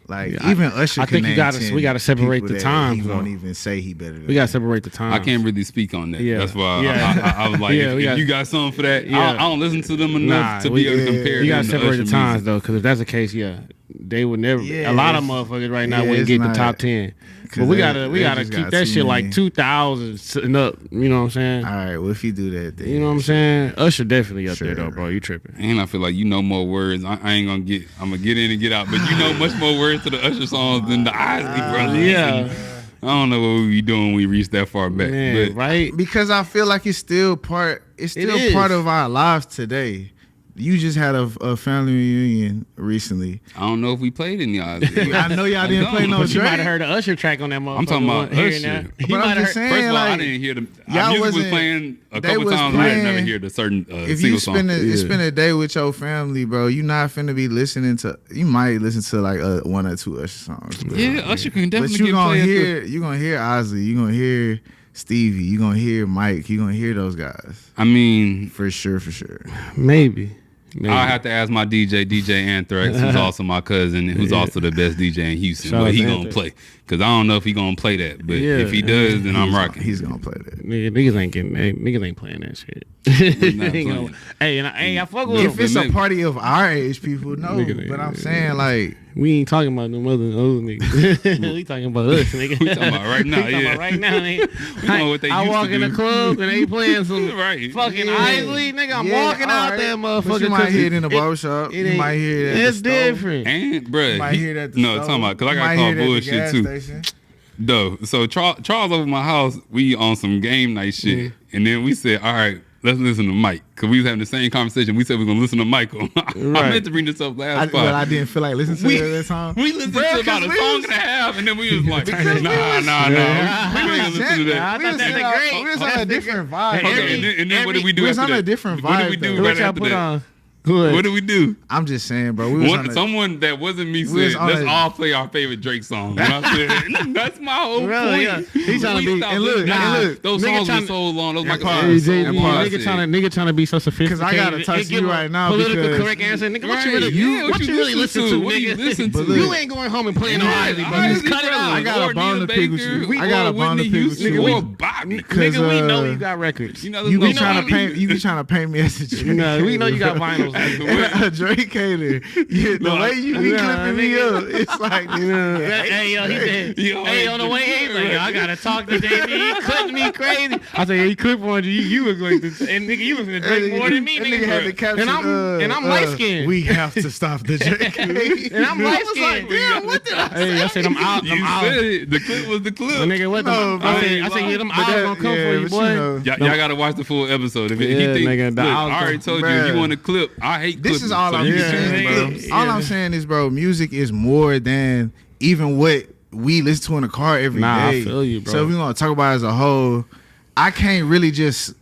Like Yeah, even Usher. I can think name we gotta separate people the that times, He won't though. even say he better than. We gotta separate the time. I can't really speak on that. Yeah. That's why Yeah. I was like, Yeah, if, we got- you got something for that, Yeah. I don't listen to them enough to we- be able to compare. You gotta them to separate the Usher times music. though, because if that's the case, yeah, they would never. Yeah, a lot of it's- motherfuckers right now yeah, wouldn't it's get the not- top 10. 'cause But we they- gotta they keep just got that too shit like many. 2000 and up. You know what I'm saying? All right, well if you do that, then You know what I'm saying? Usher definitely up there Sure. though, bro. You tripping? And I feel like you know more words. I ain't gonna get. I'm gonna get in and get out. But you know much more words to the Usher songs than the Isley brothers. Yeah. And I don't know what we be doing when we reach that far back. Man, but right? Because I feel like it's still part. It's still is. part of our lives today. You just had a family reunion recently. I don't know if we played any Isley. I know y'all didn't play no But you might Drake. have heard the Usher track on that motherfucker. I'm talking about here and Usher. there. You But I'm might have just heard- saying, First of all, I like, didn't hear the y'all music was wasn't- playing a they couple was times. I playing- never hear the certain If single you song. spend a day with your family, bro, you not finna be listening to. You might listen to like 1 or 2 Usher songs. But, Yeah, Usher can but definitely you get gonna played. hear Ozzy, you gonna hear Stevie, you gonna hear Mike, you gonna hear those guys I mean, for sure. Maybe. I'll have to ask my DJ Anthrax, who's also my cousin, who's also the best DJ in Houston, Shout what out he to gonna Anthrax. play. Because I don't know if he gonna play that. But Yeah. if he does, then I'm rocking. He's gonna play that. Niggas ain't getting. Niggas ain't playing that shit. not Ain't playing. gonna- Hey, I fuck with If him. it's a maybe. party of our age, people know. Nigga, But I'm saying like. We ain't talking about them other niggas. We talking about us, nigga. We talking about right now, We talking yeah. about right now, nigga. We know what they I used walk to in the do. club and they playing some Right. fucking Yeah. Isley, nigga. I'm Yeah, walking out alright. there, But motherfucker. you might 'cause hear it in the barbershop. it You ain't- might hear it at It's the store. different. And bruh, You might hear it at the no, store. talking about because I You got might called hear it at the bullshit gas too. station. Though, so Charles over my house, we on some game night shit, and then we said, all right, let's listen to Mike. Because we was having the same conversation. We said we were going to listen to Michael. I meant to bring this up last But I didn't feel like listening to it at that time. We listened to about a song and a half, and then we was like, nah. We ain't listen to that. We was on a different vibe. Okay, and then what did we do We was after on a that? different What did vibe. we do though. right after that? What did we do? I'm just saying, bro. We was on a, Someone that wasn't me we was said, on let's a- all play our favorite Drake song. And I said, that's my whole point. Yeah. He's trying to be. And look, Those nigga songs were so long. Those like pause. a Hey, so JB, long. Nigga trying to be so sophisticated. Because I gotta talk to you right now. Political because correct answer, nigga. What Right, you really, yeah, what you really listen to, What do you nigga? listen But to? look, You ain't going home and playing no Isley Brothers. Cut it out. I got a bone to pick with you. I got a bone to pick with you. Nigga, or Bobby. Nigga, we know you got records. You know, You be trying to paint me as a Drake. No, we know you got vinyls. A Drake hater. Yeah, the way you be clipping me up, it's like, Hey, yo, he said, hey, on the way in, like, yo, I gotta talk to JB. He clipped me crazy. I said, yeah, he clipped on you. You look like this. And nigga, you was in the Drake more than me, That nigga had the caption. And I'm light skinned. We have to stop the Drake. And I'm light skinned. Damn, what did I say? Hey, I said, I'm out. You said it. The clip was the clip. Well, nigga, what No, the? I bro. said, yeah, them owls gonna come for you, boy. Y'all gotta watch the full episode. If he Yeah, think, nigga, the look, owls I already come- told you, if you Bruh. want a clip, I hate This clipping, is all so I'm you can saying, choose bro. clips. All I'm saying is, bro, music is more than even what we listen to in the car every day. Nah, I feel you, bro. So if we're gonna talk about it as a whole, I can't really just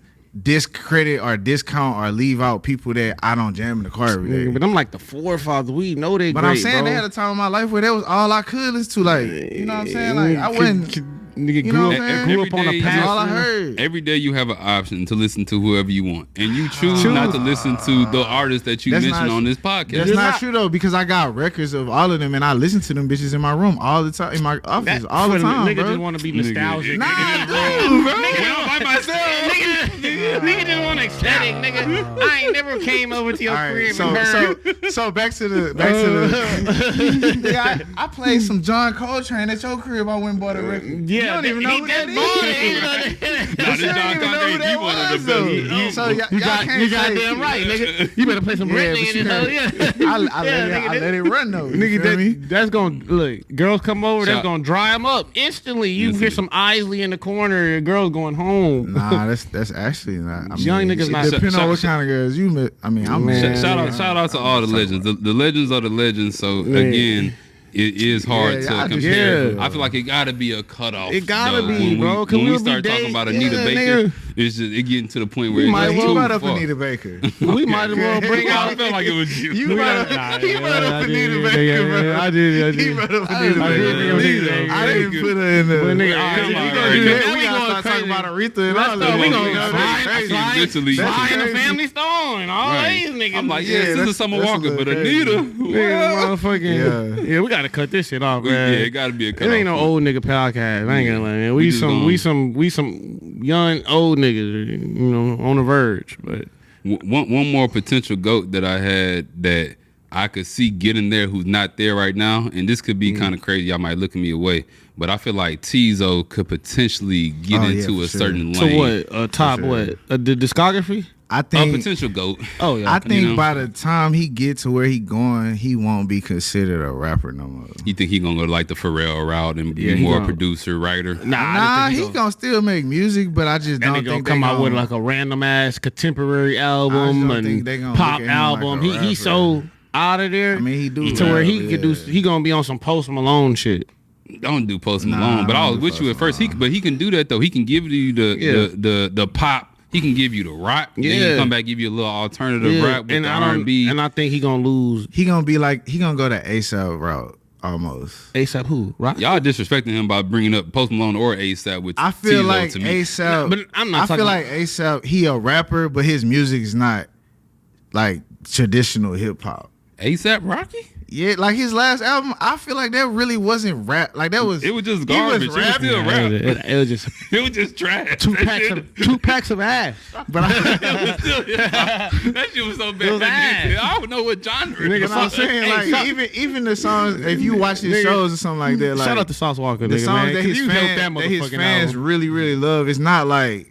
discredit or discount or leave out people that I don't jam in the car every day. But I'm like the forefathers. We know they But great, I'm saying bro. they had a time in my life where that was all I could listen to. Like, you know what I'm saying? Like, I wouldn't. Nigga You know grew what up, I'm saying? grew up on Every a day, That's path. all I heard. Every day you have an option to listen to whoever you want, and you choose not to listen to the artist that you That's mentioned not- on this podcast. That's It's not not- true though, because I got records of all of them, and I listen to them bitches in my room all the time, in my office all the time, Nigga bro. just want to be nostalgic. Nah, Nigga, dude, bro. Nigga, by myself. Nigga just want aesthetic, nigga. I ain't never came over to your All right, crib and heard. so back to the yeah, I played some John Coltrane at your crib. I went and bought a record. Yeah, you don't even know who that is. Nah, this John Coltrane, he one of the best. So y'all You can't got say- damn right, nigga. You better play some Yeah, Whitney but in you it, hell can't- yeah. I let it run though. You Nigga, feel me? that's gonna look. Girls come over, that's Shout- gonna dry them up instantly. You Yes, hear it some Isley in the corner, girls going home. Nah, that's actually not. I mean, Young niggas not- depending on what Shout- kind of girls you met. I mean, I'm Man. Shout out to all the legends. The legends are the legends. So again, it is hard Yeah, to I just- compare. yeah. I feel like it gotta be a cutoff. It gotta though. be, bro, 'cause When we we'll be start talking dating- about Anita yeah, Baker, nigga. it's just it getting to the point where We it's might just well too brought up far. Anita Baker. We might as well bring I out. felt like it was you. You brought up Anita Baker, bro. I did. He brought up Anita I did Baker. bring Anita Baker. I didn't put her in there. But nigga, Come on, we right, gonna do now that. We We gotta going start talking crazy. about Aretha and Let's all go. that. We You gonna know, that's slide, crazy. Literally. slide in the crazy. Family Stone and all Right. these niggas. I'm like, Yeah, yeah, this that's- is Summer that's a Walker, little but crazy. Anita, Yeah, well, motherfucking. Yeah, we gotta cut this shit off, man. yeah, it gotta be a It cutoff. ain't no old nigga podcast. I ain't gonna lie, man. We We just some young old niggas, you know, on the verge. But One more potential GOAT that I had that I could see getting there who's not there right now, and this could be kind of crazy. Y'all might look at me away, but I feel like Tizo could potentially get Oh, yeah, into for a sure. certain so lane. what? Top sure. what? The discography? I A think potential GOAT. Oh yeah. I think You know? by the time he get to where he going, he won't be considered a rapper no more. You think he gonna go like the Pharrell route and be Yeah, he more gonna- producer, writer? Nah, he gonna still make music, but I just That don't nigga think gonna they come out gonna- with like a random ass contemporary album don't think and they gonna pop look at him like album. a He's rapper. so out of there. I mean, he do to where he rap, could do. yeah. He gonna be on some Post Malone shit. Don't do Post Nah, Malone, but I I don't was do with you at Post first. But he can do that though. He can give you Yeah. the pop. He can give you the rock. Then he Yeah. come back give you a little alternative rap with and the I don't- R&B. And I think he gonna lose He gonna be like he gonna go the ASAP route almost. ASAP. Who? Right? Y'all disrespecting him by bringing up Post Malone or ASAP with I feel Tizo like to me. ASAP. But I'm not I feel talking- like ASAP. He a rapper, but his music is not like traditional hip hop. ASAP Rocky? Yeah, like his last album, I feel like that really wasn't rap. Like that was It was just he garbage. It was rapping. still rap. It was just It was just trash. two packs of ass. But That shit was so bad. was ass. I don't know what genre. Nigga, it I'm was. saying, Hey, like even the songs, if you watch his Nigga, shows or something like that, like Shout out to Sauce Walker, the nigga, songs man. that 'Cause his, you helped that his motherfucking fans album. really love, it's not like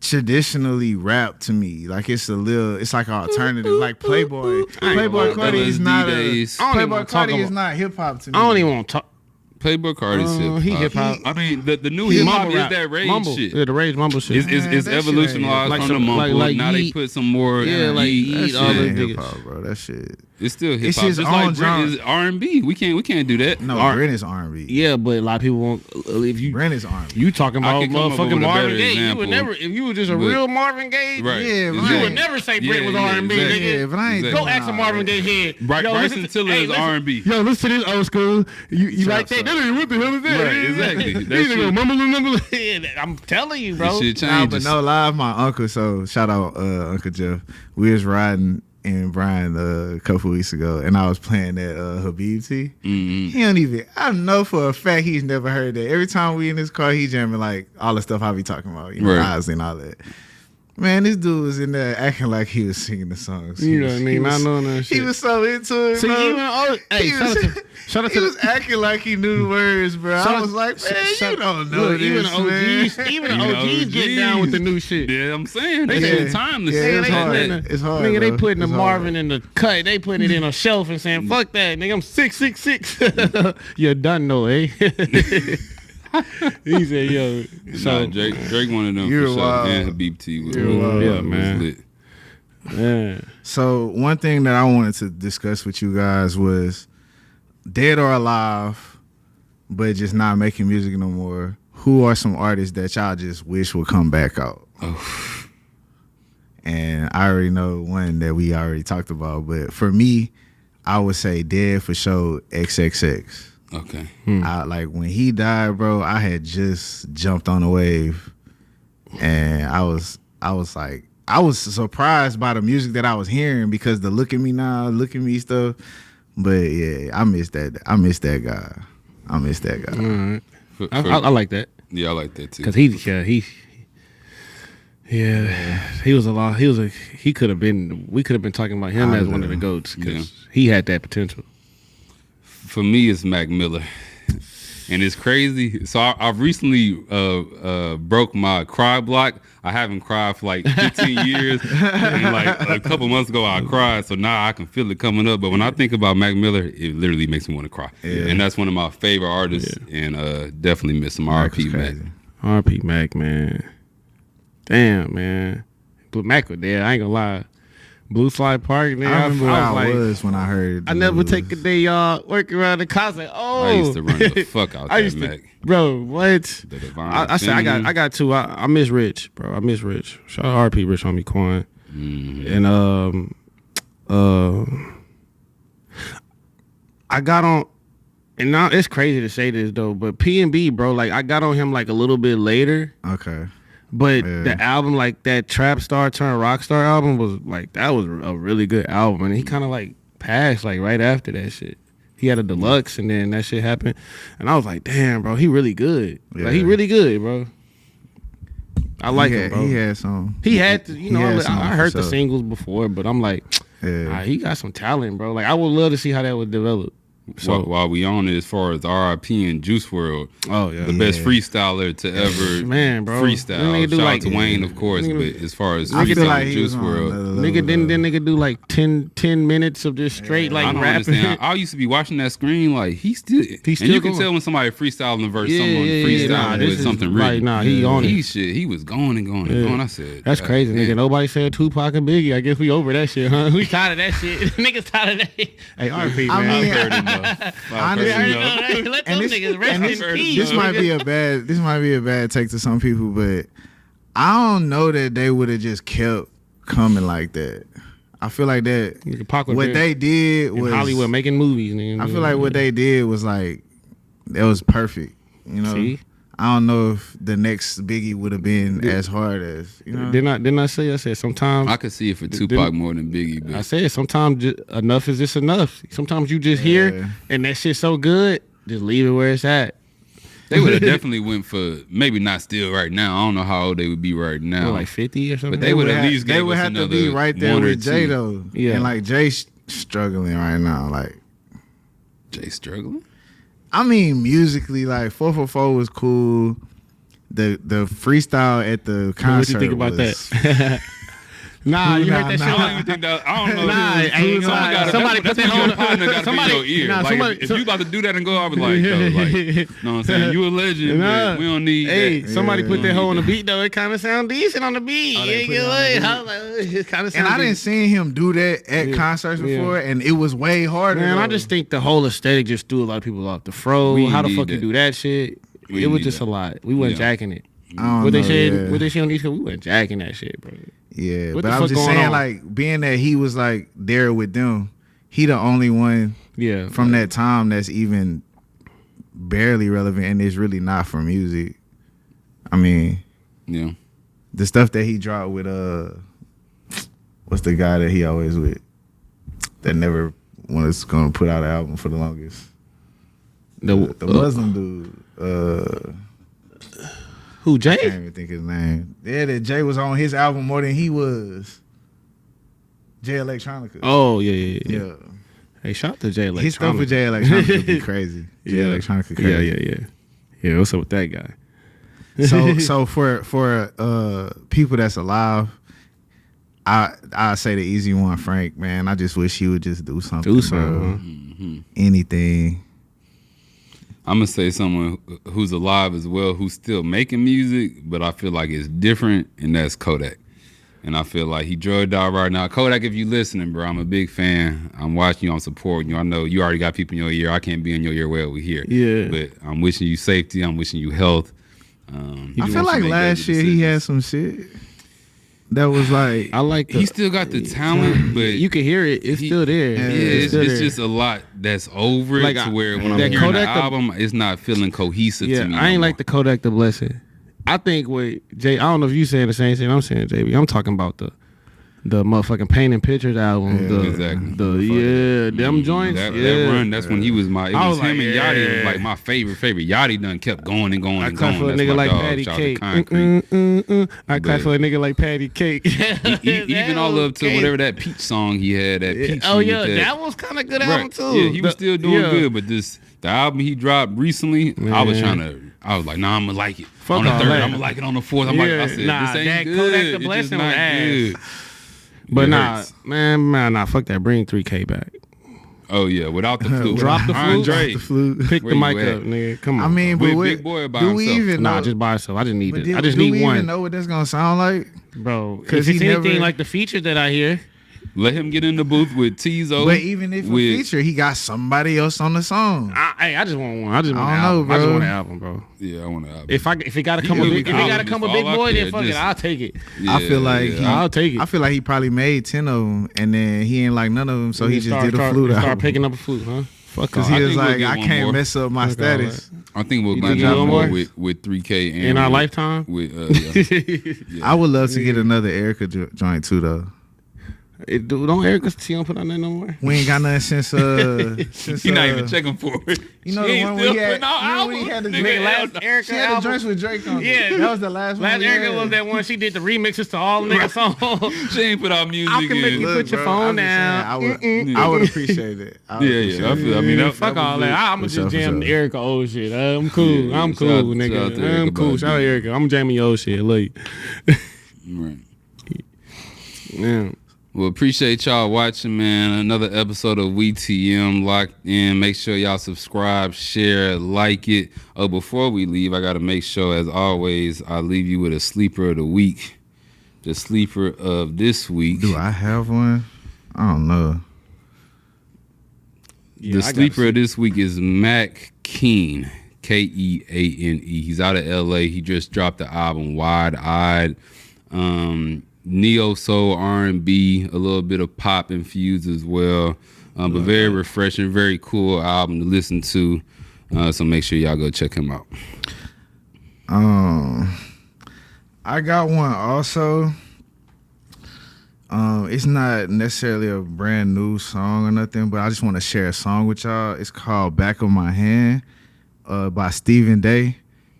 traditionally rap to me. Like it's like an alternative. Like Playboy I ain't Cardi LSD is not days. I don't even Playboy wanna talk Cardi is about- not hip hop to me. I don't even want to talk. Playboy Cardi is hip hop. He hip hop. I mean, the new hip hop is rap. that rage Mumble. shit. Yeah, the rage mumble shit. It's that evolutionized shit from the mumble. like now they Yeet. put some more. Yeah, like Yeet, Yeet, all shit. the hip hop, bro. That shit. It's still hip It's hop. his Just own like Brent genre. is R&B. We can't do that. No, Brent is R&B. Yeah, but a lot of people won't. If you Brent is R&B. you talking I about could come up with motherfucking a Marvin better Gaye, you example, would never. If you were just a but- real Marvin Gaye, Right. Yeah, you right. would never say Brent was R&B. exactly. Nigga. Yeah, but I ain't Exactly. Go ask a Marvin Gaye head. Bryson Tiller is R&B. Yo, listen to this old school. You like that? Shout out. What the hell is that? Right, exactly. That These shit- niggas mumble. I'm telling you, bro. This shit Nah, but changes. no lie, my uncle. So shout out Uncle Jeff. We was riding in Brian a couple weeks ago, and I was playing that Habib T. Mm-hmm. He don't even. I know for a fact he's never heard that. Every time we in his car, he jamming like all the stuff I be talking about, you know, Right. eyes and all that. Man, this dude was in there acting like he was singing the songs. You know what I mean? Not knowing that He shit. was so into it, See, bro. even hey, He was- shout out He to was acting like he knew the words, bro. Shout I out- was like, man, shout- you don't know look, this, even the OGs, man. even the You OGs know, get down with the new shit. Yeah, I'm saying they Yeah. take time to Yeah, say it's that. hard. Putting the- It's hard, Nigga, they bro. putting the It's Marvin hard. in the cut. They putting it in a shelf and saying, "Fuck that, nigga. I'm 666." You done know, eh? He said, "Yo." So Drake one of them You're for sure. wild. And Habib T was, You're wild. Yeah, was man. lit. yeah. So one thing that I wanted to discuss with you guys was dead or alive, but just not making music no more. Who are some artists that y'all just wish would come back out? Oh. And I already know one that we already talked about, but for me, I would say dead for sure. XXX. Okay. I, like when he died, bro, I had just jumped on the wave, and I was like, I was surprised by the music that I was hearing because the look at me now, look at me stuff. But yeah, I miss that. I miss that guy. I miss that guy. All right. For- I like that yeah, I like that too. because he was a lot. He could have been. We could have been talking about him as one of the goats because he had that potential. For me, it's Mac Miller. And it's crazy. So I've recently broke my cry block. I haven't cried for like 15 years. And like a couple months ago, I cried. So now I can feel it coming up. But when I think about Mac Miller, it literally makes me want to cry. Yeah. And that's one of my favorite artists. And definitely miss him. R.I.P. Mac. Crazy. R.P. Mac, man. Damn, man. Blue Mac was there. I ain't gonna lie. Blue Slide Park. Man, I remember how I like, was when I heard. I never take a day, y'all, working around the car. I was like, oh. I used to run the fuck out I that used to, Mac. bro, what? The Divine I said Feminine. I got two. I miss Rich, bro. I miss Rich. Shout out RP Rich homie Quan. Mm-hmm. And I got on, and now it's crazy to say this though, but P&B, bro, like I got on him like a little bit later. Okay. But Yeah. the album, like that Trap Star Turn Rock Star album, was like that was a really good album, and he kind of like passed like right after that shit. He had a deluxe, and then that shit happened, and I was like, damn, bro, he really good. Like he Yeah. really good, bro. I like him, bro. He had some. He had to, you know. had I some heard for the sure. singles before, but I'm like, Yeah. he got some talent, bro. Like I would love to see how that would develop. So, While we on it, as far as R.I.P. and Juice WRLD, oh yeah, the best freestyler to ever Man, bro. That freestyle. nigga do Shout like- out to Wayne, of course, Nigga- but as far as I feel freestyle like he Juice was on WRLD, another nigga level, didn't though. nigga do like 10 minutes of just straight like I don't rapping. understand. I used to be watching that screen like he's still and still you can going. tell when somebody freestyling the verse, Yeah, someone yeah, yeah. freestyling Nah, this with is something right, written. nah, he on it. He was going and going and Yeah. going. I said That's God crazy, damn. nigga. Nobody said Tupac and Biggie. I guess we over that shit, huh? We tired of that shit. Niggas tired of that. Hey, RP, man. I mean, I've heard enough. I've honestly, heard Hey, enough. hey, let And those this- niggas rest and in this- peace. This might be a bad take to some people, but I don't know that they would have just kept coming like that. I feel like that Nigga, Pac was what there they did in was Hollywood making movies. Nigga. I feel like what they did was like that was perfect. You know, See? I don't know if the next Biggie would have been as hard as you know. Didn't I say? I said sometimes. I could see it for Tupac more than Biggie, I but said sometimes enough is just enough. Sometimes you just Yeah. hear and that shit's so good, just leave it where it's at. they would have definitely went for maybe not still right now. I don't know how old they would be right now. What, like 50 or something. But they would at have- least they gave would us have to another be right there one or with Jay two. though. Yeah. And like Jay struggling right now. Like Jay struggling. I mean musically, like 444 was cool. The freestyle at the concert. What you think about was, that? Nah, you heard that shit? I don't even think that. I don't know. Nah, ain't Someone gotta, somebody put that your on. partner gotta Somebody, be in your ear. nah, Like, somebody, if you about to do that and go, I was like, yo, like, you know what I'm saying? You a legend, Nah. but we don't need Hey, that. somebody put that hoe on the that. beat though. It kind of sound decent on the beat. Oh, they Yeah, put it on the beat. I was like, it kind of sound. And I didn't see him do that at Yeah. concerts before, and it was way harder. Man, I though. just think the whole aesthetic just threw a lot of people off the fro. We How the need fuck you that. do that shit? We It was need just that. a lot. We wasn't Yeah. jacking it. I don't What they know, said? yeah. What they said on East Coast? We wasn't jacking that shit, bro. Yeah, What but the I was fuck just going saying, on? like, being that he was like there with them, he the only one Yeah, from that time that's even barely relevant, and it's really not for music. I mean, Yeah. the stuff that he dropped with what's the guy that he always with that never was gonna put out an album for the longest? The Muslim dude. Who I Jay? can't even think his name. Yeah, that Jay was on his album more than he was. Jay Electronica. Oh yeah. Yeah. Hey, shout out to Jay. His stuff with Jay Electronica would be crazy. Jay Yeah. Electronica crazy. Yeah, what's up with that guy? So for people that's alive, I say the easy one, Frank, man. I just wish he would just do something. Do something, bro. huh? Mm-hmm. Anything. I'm gonna say someone who's alive as well, who's still making music, but I feel like it's different, and that's Kodak. And I feel like he drugged out right now. Kodak, if you listening, bro, I'm a big fan. I'm watching you. I'm supporting you. I know you already got people in your ear. I can't be in your ear well we here. Yeah. But I'm wishing you safety. I'm wishing you health. I feel like last year he had some shit that was like, I like. He still got the talent, but you can hear it. It's still there. Yeah, It's it's still there. just a lot that's over it Like, to where when I'm that hearing the Kodak the- album, it's not feeling cohesive Yeah, to me. I ain't no like the Kodak the Blessing. I think with Jay, I don't know if you saying the same thing I'm saying, JB. I'm talking about the motherfucking Painting Pictures album. Yeah, exactly. Them joints. That yeah. run, that's when he was my. It I was was him like, and Yachty yeah. was like my favorite. Yachty done kept going and going I and clap going. for a That's nigga my like dog. Patty Shout out to Cake. Concrete. I clap But- for a nigga like Patty Cake. Even all up to whatever that Peach song he had. That Peach. Oh yeah, with that was kind of good Right. album too. Yeah, he was still doing yeah. good, but the album he dropped recently, I was like, nah, I'm gonna like it Fuck on the all third. that. I'm gonna like it on the fourth. I Yeah, said, nah, this that ain't good. Kodak the It's just Blessing not was ass. good. But It nah, hurts. man, fuck that. Bring 3K back. Oh yeah, without the flute. Drop the flute. Andre. the flute. Pick Where the you mic at? up, nigga. Come on. I mean, bro. but With what, Big Boy by do we himself. even Nah, know? just by itself. I just need But it. I do just we need one, even know what that's gonna sound like? bro. If 'Cause it's he anything never- like the feature that I hear, Let him get in the booth with Tizo. But even if a with, feature, he got somebody else on the song. I just want one. I just want I an don't album. know, I just bro. want an album, bro. Yeah, I want to. If it gotta come He with really if it gotta album come is with Big all I Boy, then care, fuck it. just- I'll take it. I feel like I'll take it. I feel like he probably made 10 of them, and then he ain't like none of them, so he just did a flute Start album. picking up a flute, huh? Fuck Because all. he I was think we'll like, get I one can't more. mess up my Fuck all status. I think we'll You get think one one more more? with 3K and In our with- lifetime? With yeah. I would love to get another Erica joint too, though. Don't Erica, she don't put on that no more. We ain't got nothing since He not even checking for it. You know She the ain't one still we had, putting out you know when he had the albums, drink, nigga. last Erica she had the album. joints with Drake on. Yeah. it. That was the last one. Last we Erica had. was that one she did the remixes to all nigga songs. She ain't put out music. I can make in- you Look, put your bro, phone I'm just down. saying, I would appreciate it. Yeah. I mean, that, Fuck that all was that. it. I'm For just sure, for jam sure. Erica old shit. I'm cool. Yeah, I'm shout cool, out- nigga. shout out to Erica I'm cool. Shout out Badu. Erica. I'm jamming your old shit. Look. Right. Yeah. Well, appreciate y'all watching, man. Another episode of WeTM locked in. Make sure y'all subscribe, share, like it. Oh, before we leave, I got to make sure, as always, I leave you with a sleeper of the week. The sleeper of this week. Do I have one? I don't know. Yeah, The I gotta sleeper see. of this week is Mac Keane, Keane. He's out of LA. He just dropped the album Wide Eyed. Neo soul R&B, a little bit of pop infused as well, but very refreshing, very cool album to listen to. So make sure y'all go check him out. I got one also. It's not necessarily a brand new song or nothing, but I just want to share a song with y'all. It's called Back of My Hand by Stephen Day.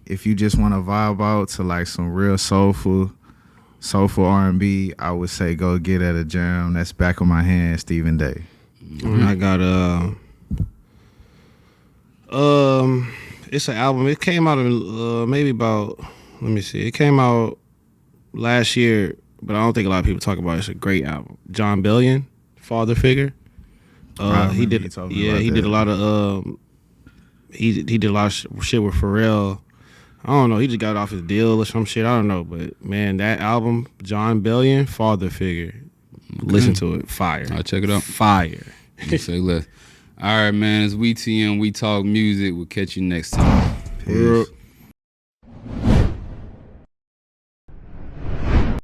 If you just want to vibe out to like some real soulful R&B, I would say go get at a jam. That's Back of My Hand, Stephen Day. I got it's an album. It came out in maybe about, let me see. It came out last year but I don't think a lot of people talk about it. It's a great album. John Bellion, Father Figure. He did. He did a lot of. He did a lot of shit with Pharrell. I don't know. He just got off his deal or some shit. I don't know. But man, that album, John Bellion, Father Figure. Okay. Listen to it. Fire. I'll check it out. Fire. Say less. All right, man. It's WeTM. We talk music. We'll catch you next time. Peace.